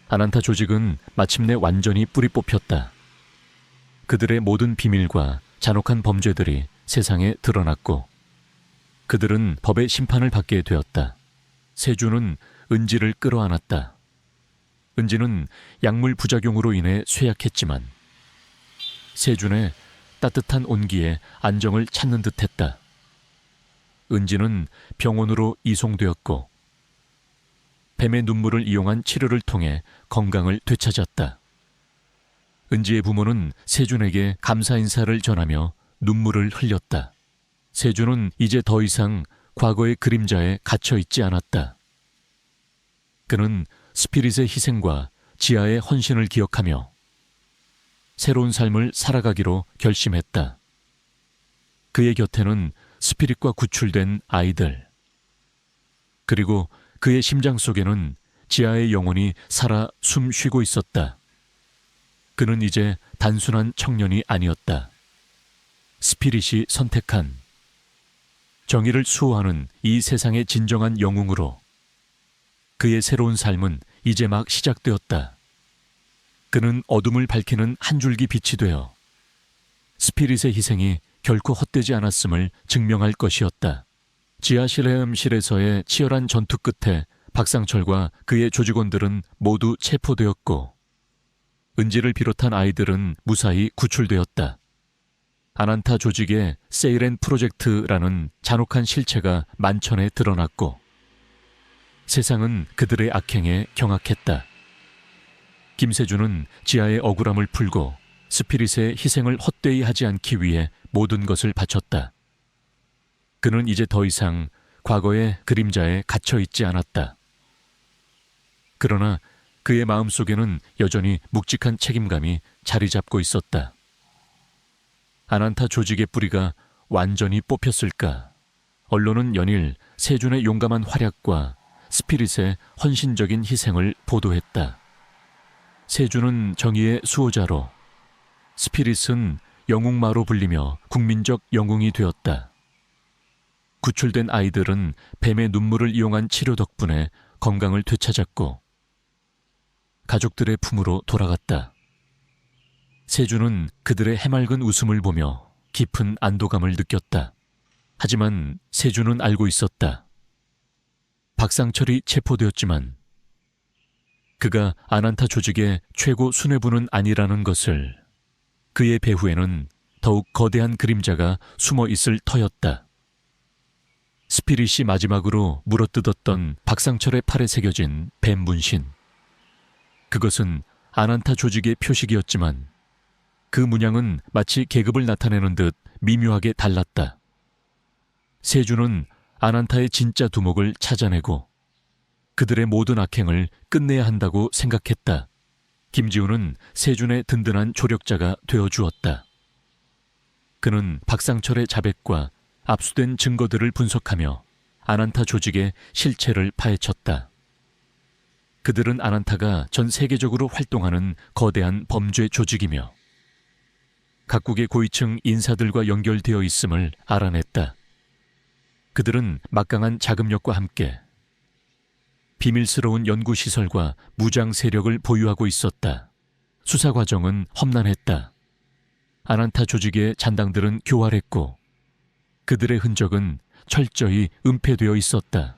아난타 조직은 마침내 완전히 뿌리 뽑혔다. 그들의 모든 비밀과 잔혹한 범죄들이 세상에 드러났고 그들은 법의 심판을 받게 되었다. 세주는 은지를 끌어안았다. 은지는 약물 부작용으로 인해 쇠약했지만 세준의 따뜻한 온기에 안정을 찾는 듯했다. 은지는 병원으로 이송되었고 뱀의 눈물을 이용한 치료를 통해 건강을 되찾았다. 은지의 부모는 세준에게 감사 인사를 전하며 눈물을 흘렸다. 세준은 이제 더 이상 과거의 그림자에 갇혀 있지 않았다. 그는 스피릿의 희생과 지하의 헌신을 기억하며 새로운 삶을 살아가기로 결심했다. 그의 곁에는 스피릿과 구출된 아이들, 그리고 그의 심장 속에는 지하의 영혼이 살아 숨 쉬고 있었다. 그는 이제 단순한 청년이 아니었다. 스피릿이 선택한 정의를 수호하는 이 세상의 진정한 영웅으로 그의 새로운 삶은 이제 막 시작되었다. 그는 어둠을 밝히는 한 줄기 빛이 되어 스피릿의 희생이 결코 헛되지 않았음을 증명할 것이었다. 지하 실험실에서의 치열한 전투 끝에 박상철과 그의 조직원들은 모두 체포되었고 은지를 비롯한 아이들은 무사히 구출되었다. 아난타 조직의 세이렌 프로젝트라는 잔혹한 실체가 만천에 드러났고 세상은 그들의 악행에 경악했다. 김세준은 지하의 억울함을 풀고 스피릿의 희생을 헛되이 하지 않기 위해 모든 것을 바쳤다. 그는 이제 더 이상 과거의 그림자에 갇혀 있지 않았다. 그러나 그의 마음속에는 여전히 묵직한 책임감이 자리 잡고 있었다. 아난타 조직의 뿌리가 완전히 뽑혔을까? 언론은 연일 세준의 용감한 활약과 스피릿의 헌신적인 희생을 보도했다. 세준은 정의의 수호자로, 스피릿은 영웅마로 불리며 국민적 영웅이 되었다. 구출된 아이들은 뱀의 눈물을 이용한 치료 덕분에 건강을 되찾았고 가족들의 품으로 돌아갔다. 세준은 그들의 해맑은 웃음을 보며 깊은 안도감을 느꼈다. 하지만 세준은 알고 있었다. 박상철이 체포되었지만 그가 아난타 조직의 최고 수뇌부는 아니라는 것을, 그의 배후에는 더욱 거대한 그림자가 숨어 있을 터였다. 스피릿이 마지막으로 물어뜯었던 박상철의 팔에 새겨진 뱀 문신. 그것은 아난타 조직의 표식이었지만 그 문양은 마치 계급을 나타내는 듯 미묘하게 달랐다. 세준은 아난타의 진짜 두목을 찾아내고 그들의 모든 악행을 끝내야 한다고 생각했다. 김지훈은 세준의 든든한 조력자가 되어주었다. 그는 박상철의 자백과 압수된 증거들을 분석하며 아난타 조직의 실체를 파헤쳤다. 그들은 아난타가 전 세계적으로 활동하는 거대한 범죄 조직이며 각국의 고위층 인사들과 연결되어 있음을 알아냈다. 그들은 막강한 자금력과 함께 비밀스러운 연구시설과 무장 세력을 보유하고 있었다. 수사 과정은 험난했다. 아난타 조직의 잔당들은 교활했고 그들의 흔적은 철저히 은폐되어 있었다.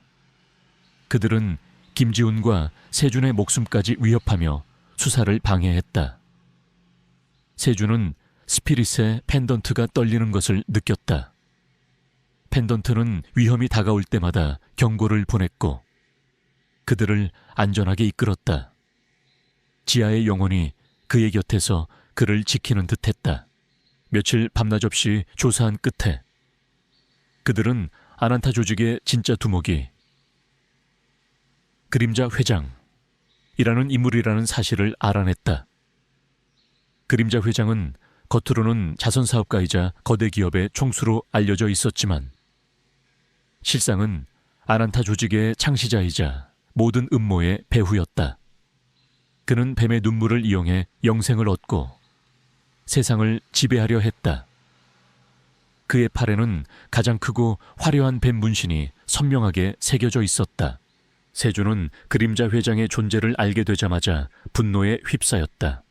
그들은 김지훈과 세준의 목숨까지 위협하며 수사를 방해했다. 세준은 스피릿의 펜던트가 떨리는 것을 느꼈다. 펜던트는 위험이 다가올 때마다 경고를 보냈고 그들을 안전하게 이끌었다. 지하의 영혼이 그의 곁에서 그를 지키는 듯했다. 며칠 밤낮 없이 조사한 끝에 그들은 아난타 조직의 진짜 두목이 그림자 회장이라는 인물이라는 사실을 알아냈다. 그림자 회장은 겉으로는 자선사업가이자 거대 기업의 총수로 알려져 있었지만 실상은 아난타 조직의 창시자이자 모든 음모의 배후였다. 그는 뱀의 눈물을 이용해 영생을 얻고 세상을 지배하려 했다. 그의 팔에는 가장 크고 화려한 뱀 문신이 선명하게 새겨져 있었다. 세준은 그림자 회장의 존재를 알게 되자마자 분노에 휩싸였다.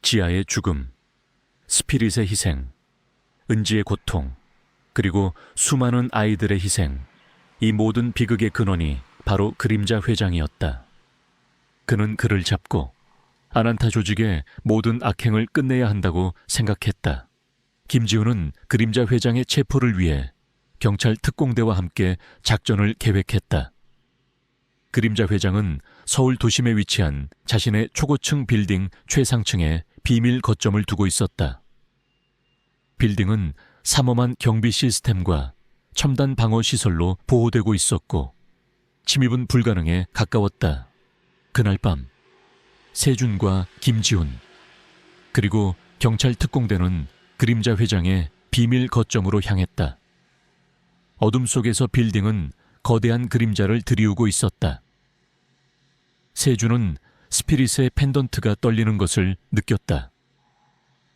지하의 죽음, 스피릿의 희생, 은지의 고통, 그리고 수많은 아이들의 희생, 이 모든 비극의 근원이 바로 그림자 회장이었다. 그는 그를 잡고 아난타 조직의 모든 악행을 끝내야 한다고 생각했다. 김지훈은 그림자 회장의 체포를 위해 경찰 특공대와 함께 작전을 계획했다. 그림자 회장은 서울 도심에 위치한 자신의 초고층 빌딩 최상층에 비밀 거점을 두고 있었다. 빌딩은 삼엄한 경비 시스템과 첨단 방어 시설로 보호되고 있었고 침입은 불가능에 가까웠다. 그날 밤 세준과 김지훈 그리고 경찰 특공대는 그림자 회장의 비밀 거점으로 향했다. 어둠 속에서 빌딩은 거대한 그림자를 들이우고 있었다. 세주는 스피릿의 펜던트가 떨리는 것을 느꼈다.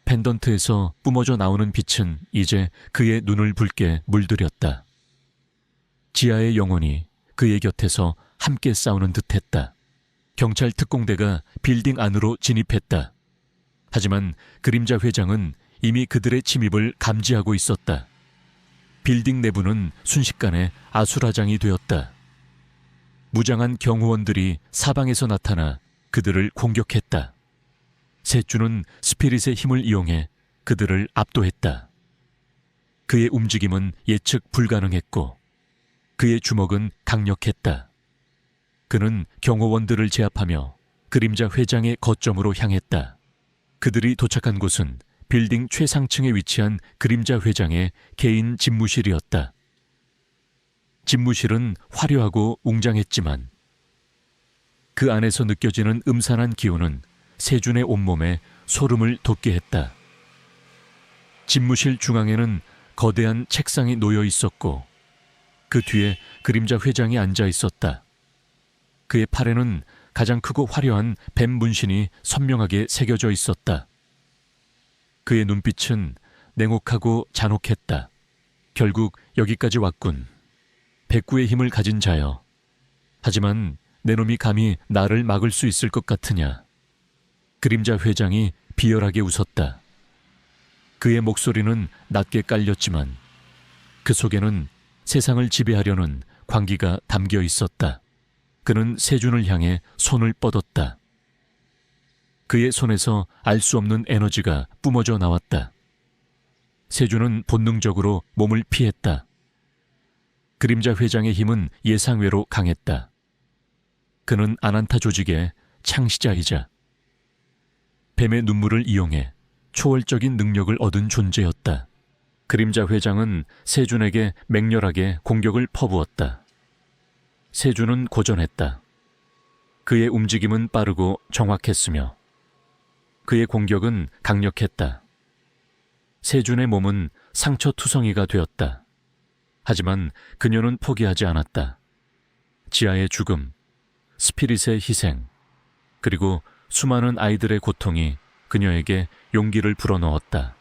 펜던트에서 뿜어져 나오는 빛은 이제 그의 눈을 붉게 물들였다. 지하의 영혼이 그의 곁에서 함께 싸우는 듯했다. 경찰 특공대가 빌딩 안으로 진입했다. 하지만 그림자 회장은 이미 그들의 침입을 감지하고 있었다. 빌딩 내부는 순식간에 아수라장이 되었다. 무장한 경호원들이 사방에서 나타나 그들을 공격했다. 세주는 스피릿의 힘을 이용해 그들을 압도했다. 그의 움직임은 예측 불가능했고 그의 주먹은 강력했다. 그는 경호원들을 제압하며 그림자 회장의 거점으로 향했다. 그들이 도착한 곳은 빌딩 최상층에 위치한 그림자 회장의 개인 집무실이었다. 집무실은 화려하고 웅장했지만 그 안에서 느껴지는 음산한 기운은 세준의 온몸에 소름을 돋게 했다. 집무실 중앙에는 거대한 책상이 놓여 있었고 그 뒤에 그림자 회장이 앉아 있었다. 그의 팔에는 가장 크고 화려한 뱀 문신이 선명하게 새겨져 있었다. 그의 눈빛은 냉혹하고 잔혹했다. 결국 여기까지 왔군. 백구의 힘을 가진 자여. 하지만 내 놈이 감히 나를 막을 수 있을 것 같으냐. 그림자 회장이 비열하게 웃었다. 그의 목소리는 낮게 깔렸지만 그 속에는 세상을 지배하려는 광기가 담겨 있었다. 그는 세준을 향해 손을 뻗었다. 그의 손에서 알 수 없는 에너지가 뿜어져 나왔다. 세준은 본능적으로 몸을 피했다. 그림자 회장의 힘은 예상외로 강했다. 그는 아난타 조직의 창시자이자 뱀의 눈물을 이용해 초월적인 능력을 얻은 존재였다. 그림자 회장은 세준에게 맹렬하게 공격을 퍼부었다. 세준은 고전했다. 그의 움직임은 빠르고 정확했으며 그의 공격은 강력했다. 세준의 몸은 상처투성이가 되었다. 하지만 그녀는 포기하지 않았다. 지하의 죽음, 스피릿의 희생, 그리고 수많은 아이들의 고통이 그녀에게 용기를 불어넣었다.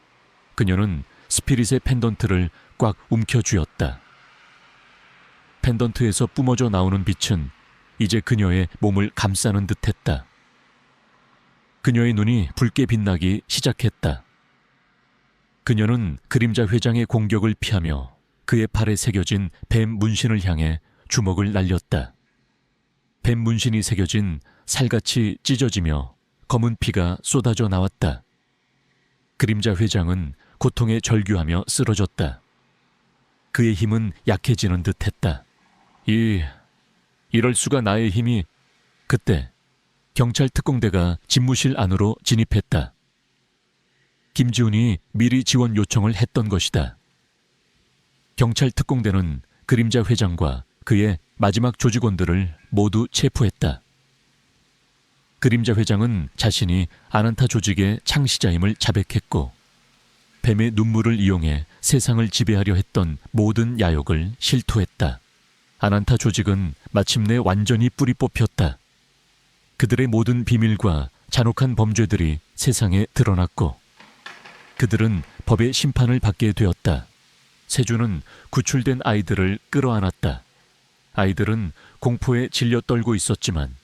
그녀는 스피릿의 펜던트를 꽉 움켜쥐었다. 펜던트에서 뿜어져 나오는 빛은 이제 그녀의 몸을 감싸는 듯했다. 그녀의 눈이 붉게 빛나기 시작했다. 그녀는 그림자 회장의 공격을 피하며 그의 팔에 새겨진 뱀 문신을 향해 주먹을 날렸다. 뱀 문신이 새겨진 살같이 찢어지며 검은 피가 쏟아져 나왔다. 그림자 회장은 고통에 절규하며 쓰러졌다. 그의 힘은 약해지는 듯했다. 이럴 수가 나의 힘이. 그때 경찰 특공대가 집무실 안으로 진입했다. 김지훈이 미리 지원 요청을 했던 것이다. 경찰 특공대는 그림자 회장과 그의 마지막 조직원들을 모두 체포했다. 그림자 회장은 자신이 아난타 조직의 창시자임을 자백했고 뱀의 눈물을 이용해 세상을 지배하려 했던 모든 야욕을 실토했다. 아난타 조직은 마침내 완전히 뿌리 뽑혔다. 그들의 모든 비밀과 잔혹한 범죄들이 세상에 드러났고 그들은 법의 심판을 받게 되었다. 세주는 구출된 아이들을 끌어안았다. 아이들은 공포에 질려 떨고 있었지만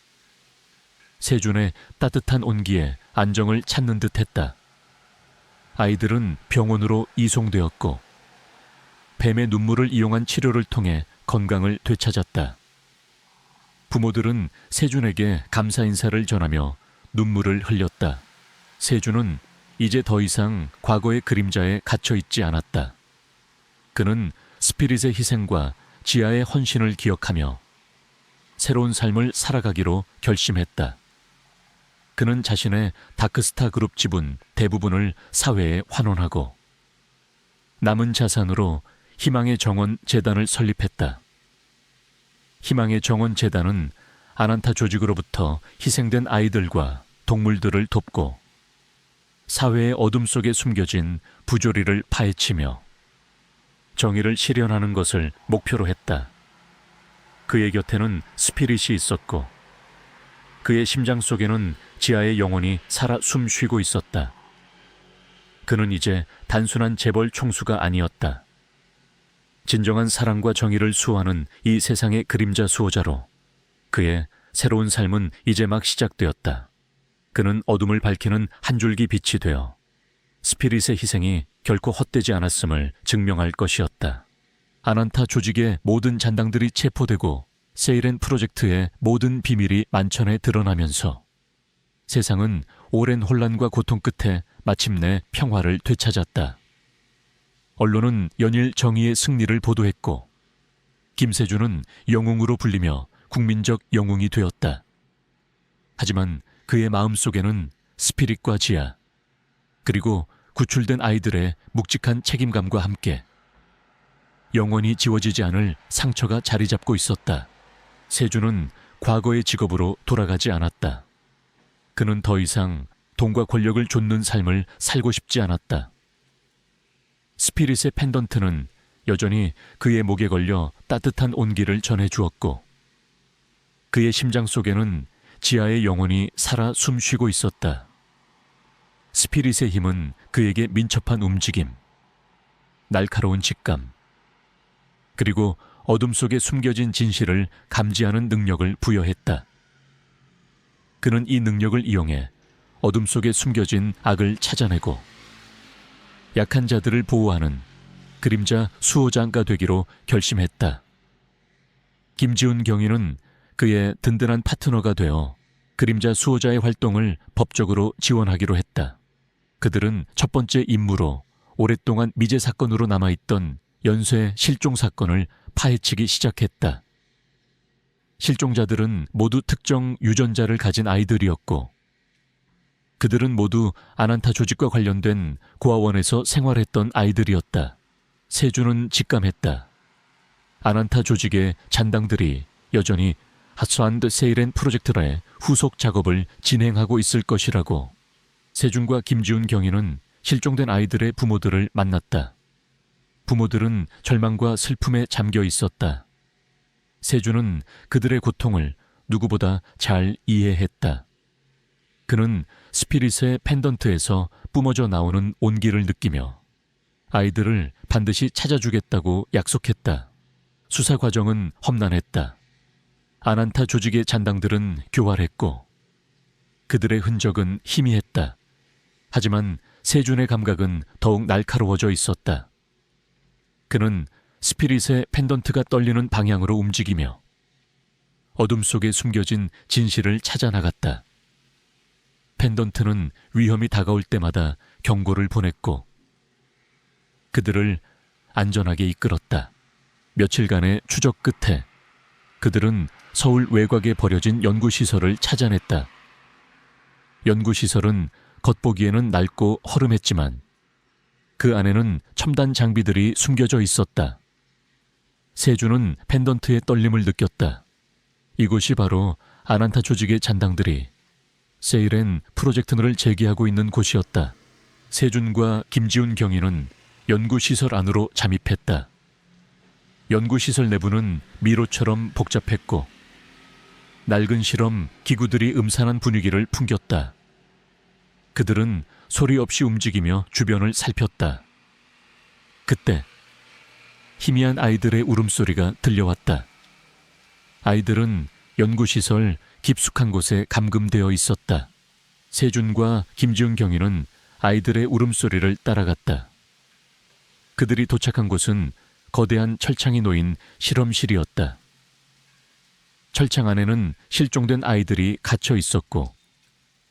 세준의 따뜻한 온기에 안정을 찾는 듯했다. 아이들은 병원으로 이송되었고 뱀의 눈물을 이용한 치료를 통해 건강을 되찾았다. 부모들은 세준에게 감사 인사를 전하며 눈물을 흘렸다. 세준은 이제 더 이상 과거의 그림자에 갇혀 있지 않았다. 그는 스피릿의 희생과 지하의 헌신을 기억하며 새로운 삶을 살아가기로 결심했다. 그는 자신의 다크스타 그룹 지분 대부분을 사회에 환원하고 남은 자산으로 희망의 정원 재단을 설립했다. 희망의 정원 재단은 아난타 조직으로부터 희생된 아이들과 동물들을 돕고 사회의 어둠 속에 숨겨진 부조리를 파헤치며 정의를 실현하는 것을 목표로 했다. 그의 곁에는 스피릿이 있었고 그의 심장 속에는 지하의 영혼이 살아 숨쉬고 있었다. 그는 이제 단순한 재벌 총수가 아니었다. 진정한 사랑과 정의를 수호하는 이 세상의 그림자 수호자로 그의 새로운 삶은 이제 막 시작되었다. 그는 어둠을 밝히는 한 줄기 빛이 되어 스피릿의 희생이 결코 헛되지 않았음을 증명할 것이었다. 아난타 조직의 모든 잔당들이 체포되고 세이렌 프로젝트의 모든 비밀이 만천에 드러나면서 세상은 오랜 혼란과 고통 끝에 마침내 평화를 되찾았다. 언론은 연일 정의의 승리를 보도했고 김세준은 영웅으로 불리며 국민적 영웅이 되었다. 하지만 그의 마음속에는 스피릿과 지하, 그리고 구출된 아이들의 묵직한 책임감과 함께 영원히 지워지지 않을 상처가 자리 잡고 있었다. 세준은 과거의 직업으로 돌아가지 않았다. 그는 더 이상 돈과 권력을 좇는 삶을 살고 싶지 않았다. 스피릿의 펜던트는 여전히 그의 목에 걸려 따뜻한 온기를 전해주었고 그의 심장 속에는 지하의 영혼이 살아 숨쉬고 있었다. 스피릿의 힘은 그에게 민첩한 움직임, 날카로운 직감, 그리고 어둠 속에 숨겨진 진실을 감지하는 능력을 부여했다. 그는 이 능력을 이용해 어둠 속에 숨겨진 악을 찾아내고 약한 자들을 보호하는 그림자 수호자가 되기로 결심했다. 김지훈 경위는 그의 든든한 파트너가 되어 그림자 수호자의 활동을 법적으로 지원하기로 했다. 그들은 첫 번째 임무로 오랫동안 미제 사건으로 남아있던 연쇄 실종 사건을 파헤치기 시작했다. 실종자들은 모두 특정 유전자를 가진 아이들이었고 그들은 모두 아난타 조직과 관련된 고아원에서 생활했던 아이들이었다. 세준은 직감했다. 아난타 조직의 잔당들이 여전히 하스완드 세이렌 프로젝트라의 후속 작업을 진행하고 있을 것이라고. 세준과 김지훈 경위는 실종된 아이들의 부모들을 만났다. 부모들은 절망과 슬픔에 잠겨 있었다. 세준은 그들의 고통을 누구보다 잘 이해했다. 그는 스피릿의 펜던트에서 뿜어져 나오는 온기를 느끼며 아이들을 반드시 찾아주겠다고 약속했다. 수사 과정은 험난했다. 아난타 조직의 잔당들은 교활했고 그들의 흔적은 희미했다. 하지만 세준의 감각은 더욱 날카로워져 있었다. 그는 스피릿의 펜던트가 떨리는 방향으로 움직이며 어둠 속에 숨겨진 진실을 찾아나갔다. 펜던트는 위험이 다가올 때마다 경고를 보냈고 그들을 안전하게 이끌었다. 며칠간의 추적 끝에 그들은 서울 외곽에 버려진 연구시설을 찾아냈다. 연구시설은 겉보기에는 낡고 허름했지만 그 안에는 첨단 장비들이 숨겨져 있었다. 세준은 펜던트의 떨림을 느꼈다. 이곳이 바로 아난타 조직의 잔당들이 세이렌 프로젝트를 재개하고 있는 곳이었다. 세준과 김지훈 경위는 연구시설 안으로 잠입했다. 연구시설 내부는 미로처럼 복잡했고 낡은 실험 기구들이 음산한 분위기를 풍겼다. 그들은 소리 없이 움직이며 주변을 살폈다. 그때 희미한 아이들의 울음소리가 들려왔다. 아이들은 연구시설 깊숙한 곳에 감금되어 있었다. 세준과 김지훈 경위는 아이들의 울음소리를 따라갔다. 그들이 도착한 곳은 거대한 철창이 놓인 실험실이었다. 철창 안에는 실종된 아이들이 갇혀 있었고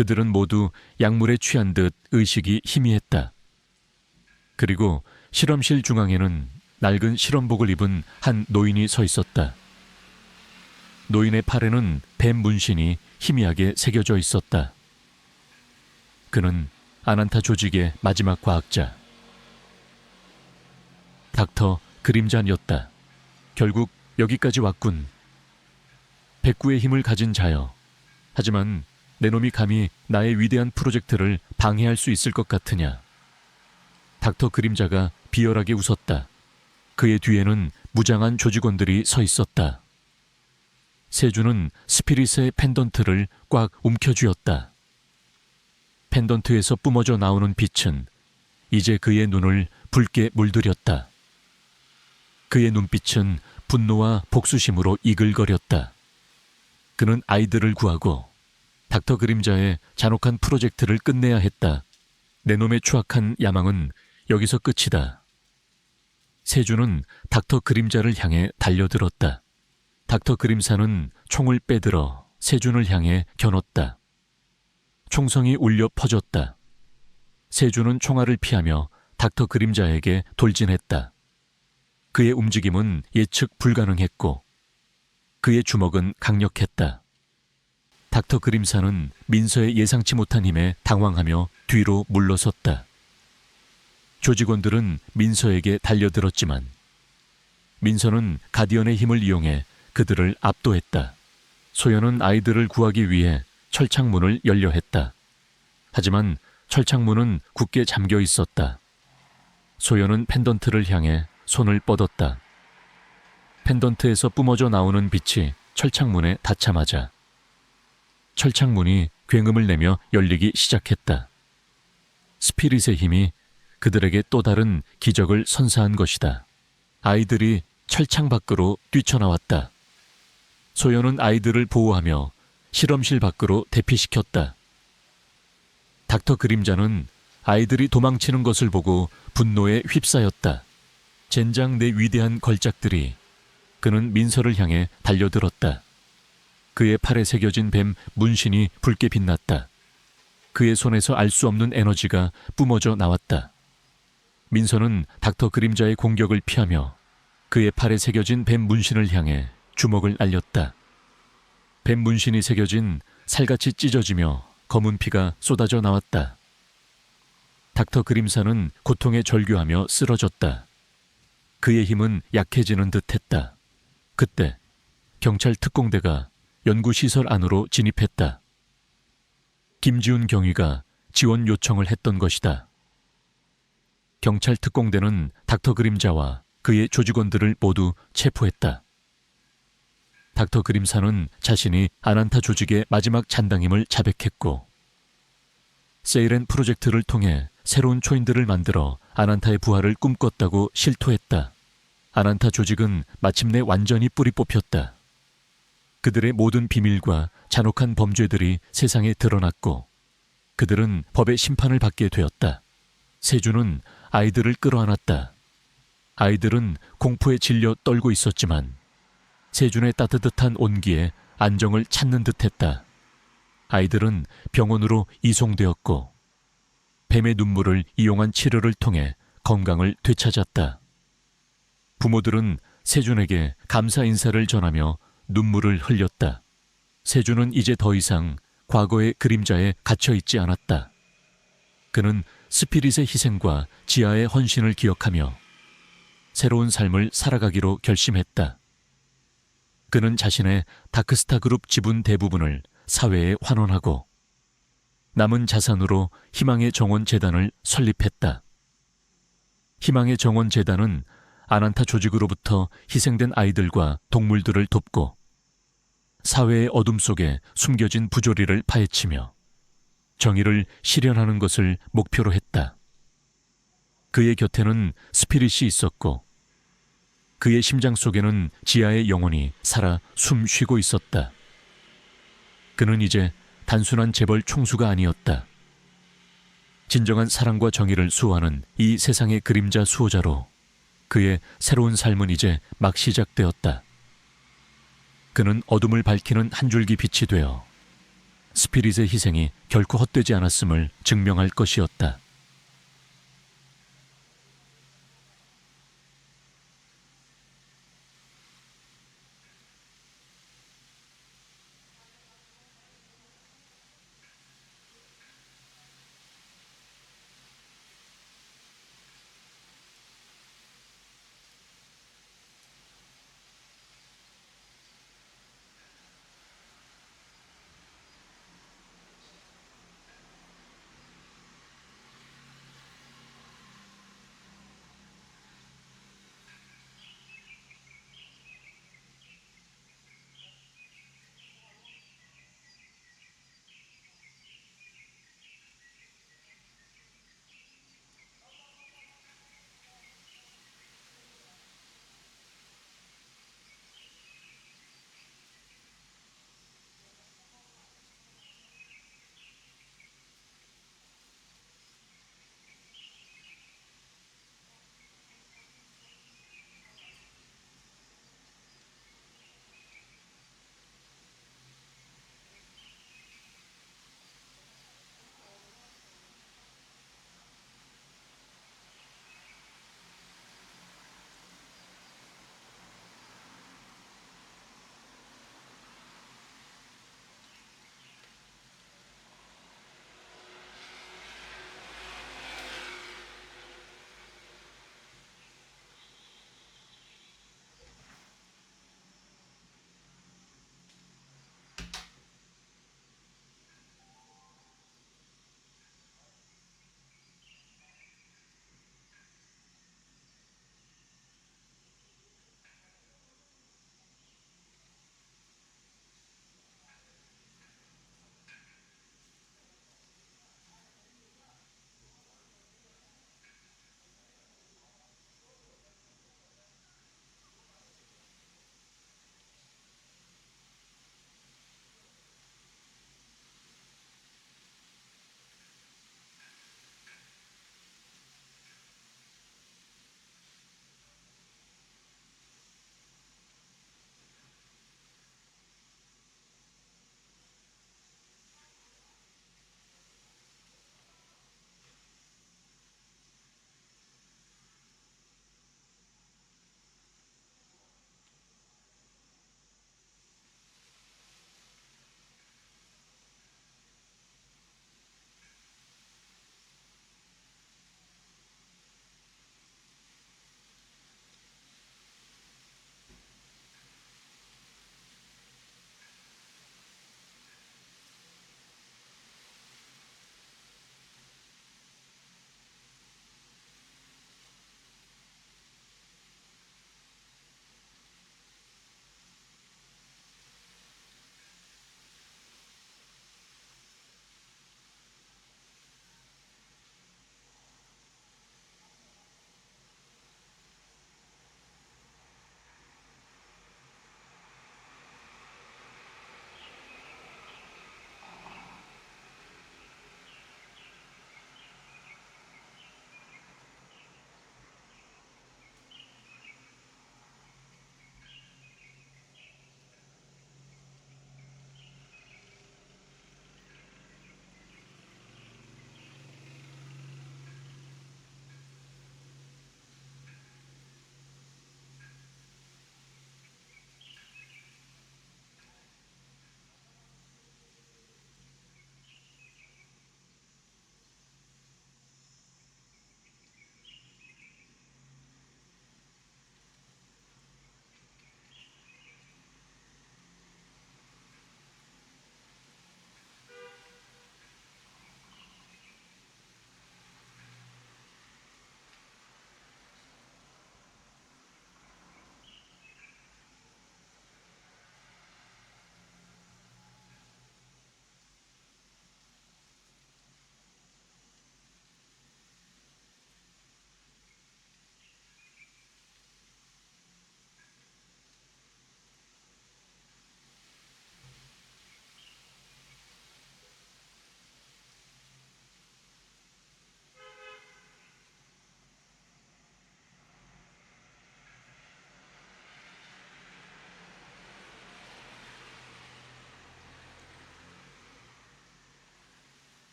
그들은 모두 약물에 취한 듯 의식이 희미했다. 그리고 실험실 중앙에는 낡은 실험복을 입은 한 노인이 서 있었다. 노인의 팔에는 뱀 문신이 희미하게 새겨져 있었다. 그는 아난타 조직의 마지막 과학자 닥터 그림잔이었다. 결국 여기까지 왔군. 백구의 힘을 가진 자여. 하지만 내 놈이 감히 나의 위대한 프로젝트를 방해할 수 있을 것 같으냐. 닥터 그림자가 비열하게 웃었다. 그의 뒤에는 무장한 조직원들이 서 있었다. 세주는 스피릿의 펜던트를 꽉 움켜쥐었다. 펜던트에서 뿜어져 나오는 빛은 이제 그의 눈을 붉게 물들였다. 그의 눈빛은 분노와 복수심으로 이글거렸다. 그는 아이들을 구하고 닥터 그림자의 잔혹한 프로젝트를 끝내야 했다. 내 놈의 추악한 야망은 여기서 끝이다. 세주는 닥터 그림자를 향해 달려들었다. 닥터 그림사는 총을 빼들어 세준을 향해 겨눴다. 총성이 울려 퍼졌다. 세주는 총알을 피하며 닥터 그림자에게 돌진했다. 그의 움직임은 예측 불가능했고 그의 주먹은 강력했다. 닥터 그림사는 민서의 예상치 못한 힘에 당황하며 뒤로 물러섰다. 조직원들은 민서에게 달려들었지만 민서는 가디언의 힘을 이용해 그들을 압도했다. 소연은 아이들을 구하기 위해 철창문을 열려 했다. 하지만 철창문은 굳게 잠겨 있었다. 소연은 펜던트를 향해 손을 뻗었다. 펜던트에서 뿜어져 나오는 빛이 철창문에 닿자마자 철창문이 굉음을 내며 열리기 시작했다. 스피릿의 힘이 그들에게 또 다른 기적을 선사한 것이다. 아이들이 철창 밖으로 뛰쳐나왔다. 소연은 아이들을 보호하며 실험실 밖으로 대피시켰다. 닥터 그림자는 아이들이 도망치는 것을 보고 분노에 휩싸였다. 젠장 내 위대한 걸작들이. 그는 민서를 향해 달려들었다. 그의 팔에 새겨진 뱀 문신이 붉게 빛났다. 그의 손에서 알 수 없는 에너지가 뿜어져 나왔다. 민서는 닥터 그림자의 공격을 피하며 그의 팔에 새겨진 뱀 문신을 향해 주먹을 날렸다. 뱀 문신이 새겨진 살같이 찢어지며 검은 피가 쏟아져 나왔다. 닥터 그림사는 고통에 절규하며 쓰러졌다. 그의 힘은 약해지는 듯했다. 그때 경찰 특공대가 연구시설 안으로 진입했다. 김지훈 경위가 지원 요청을 했던 것이다. 경찰 특공대는 닥터 그림자와 그의 조직원들을 모두 체포했다. 닥터 그림사는 자신이 아난타 조직의 마지막 잔당임을 자백했고 세이렌 프로젝트를 통해 새로운 초인들을 만들어 아난타의 부활을 꿈꿨다고 실토했다. 아난타 조직은 마침내 완전히 뿌리 뽑혔다. 그들의 모든 비밀과 잔혹한 범죄들이 세상에 드러났고 그들은 법의 심판을 받게 되었다. 세주는 아이들을 끌어안았다. 아이들은 공포에 질려 떨고 있었지만 세준의 따뜻한 온기에 안정을 찾는 듯했다. 아이들은 병원으로 이송되었고 뱀의 눈물을 이용한 치료를 통해 건강을 되찾았다. 부모들은 세준에게 감사 인사를 전하며 눈물을 흘렸다. 세준은 이제 더 이상 과거의 그림자에 갇혀있지 않았다. 그는 스피릿의 희생과 지하의 헌신을 기억하며 새로운 삶을 살아가기로 결심했다. 그는 자신의 다크스타 그룹 지분 대부분을 사회에 환원하고 남은 자산으로 희망의 정원 재단을 설립했다. 희망의 정원 재단은 아난타 조직으로부터 희생된 아이들과 동물들을 돕고 사회의 어둠 속에 숨겨진 부조리를 파헤치며 정의를 실현하는 것을 목표로 했다. 그의 곁에는 스피릿이 있었고 그의 심장 속에는 지하의 영혼이 살아 숨 쉬고 있었다. 그는 이제 단순한 재벌 총수가 아니었다. 진정한 사랑과 정의를 수호하는 이 세상의 그림자 수호자로 그의 새로운 삶은 이제 막 시작되었다. 그는 어둠을 밝히는 한 줄기 빛이 되어 스피릿의 희생이 결코 헛되지 않았음을 증명할 것이었다.